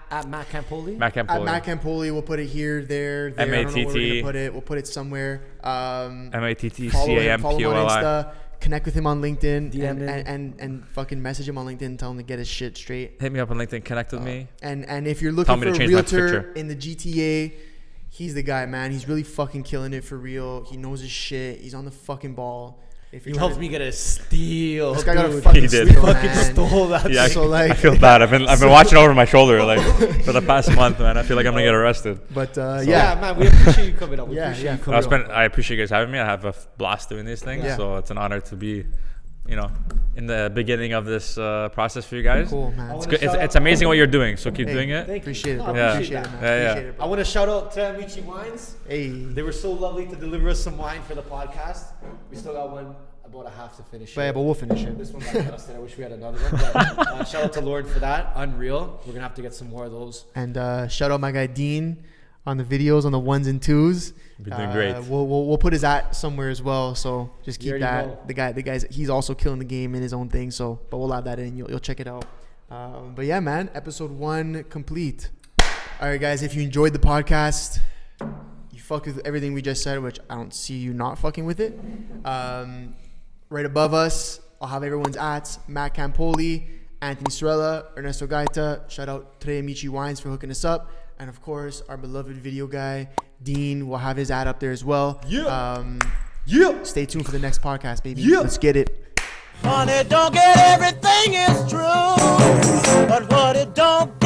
At Matt Campoli. Matt Campoli. At Matt Campoli. We'll put it here, there. MATT. I don't know where we're gonna put it. We'll put it somewhere. MATT Follow him on CAMPOLI. Insta. Connect with him on LinkedIn. DM and fucking message him on LinkedIn and tell him to get his shit straight. Hit me up on LinkedIn. Connect with me. And if you're looking for a change my realtor picture. in the GTA, he's the guy, man. He's really fucking killing it for real. He knows his shit. He's on the fucking ball. You helped me get a steal. This guy got a fucking steal, fucking stole that. Yeah, so like, I feel bad. I've been watching over my shoulder like for the past month, man. I feel like I'm gonna get arrested. But yeah, man, we appreciate you coming up. I appreciate you guys having me. I have a blast doing these things, so it's an honor to be, in the beginning of this process for you guys. Cool, man. It's good. It's amazing what you're doing. So keep doing it. Thank you. Appreciate it, No, bro. I Yeah. Appreciate it, man. Yeah. Appreciate it, bro. I want to shout out to Amici Wines. Hey. They were so lovely to deliver us some wine for the podcast. We still got one, about a half to finish. But we'll finish it. This one got busted. I wish we had another one. But shout out to Lauren for that. Unreal. We're gonna have to get some more of those. And shout out my guy Dean on the videos on the 1s and 2s. You're doing great. We'll put his at somewhere as well. So just You keep already that. know. The guy's he's also killing the game in his own thing. So, but we'll add that in. You'll check it out. But yeah, man, episode 1 complete. All right, guys, if you enjoyed the podcast, you fucked with everything we just said, which I don't see you not fucking with it. Right above us, I'll have everyone's ats: Matt Campoli, Anthony Sorella, Ernesto Gaita. Shout out Tre Amici Wines for hooking us up. And of course, our beloved video guy, Dean, will have his ad up there as well. Yeah. Stay tuned for the next podcast, baby. Yeah. Let's get it. Money don't get everything is true, but what it don't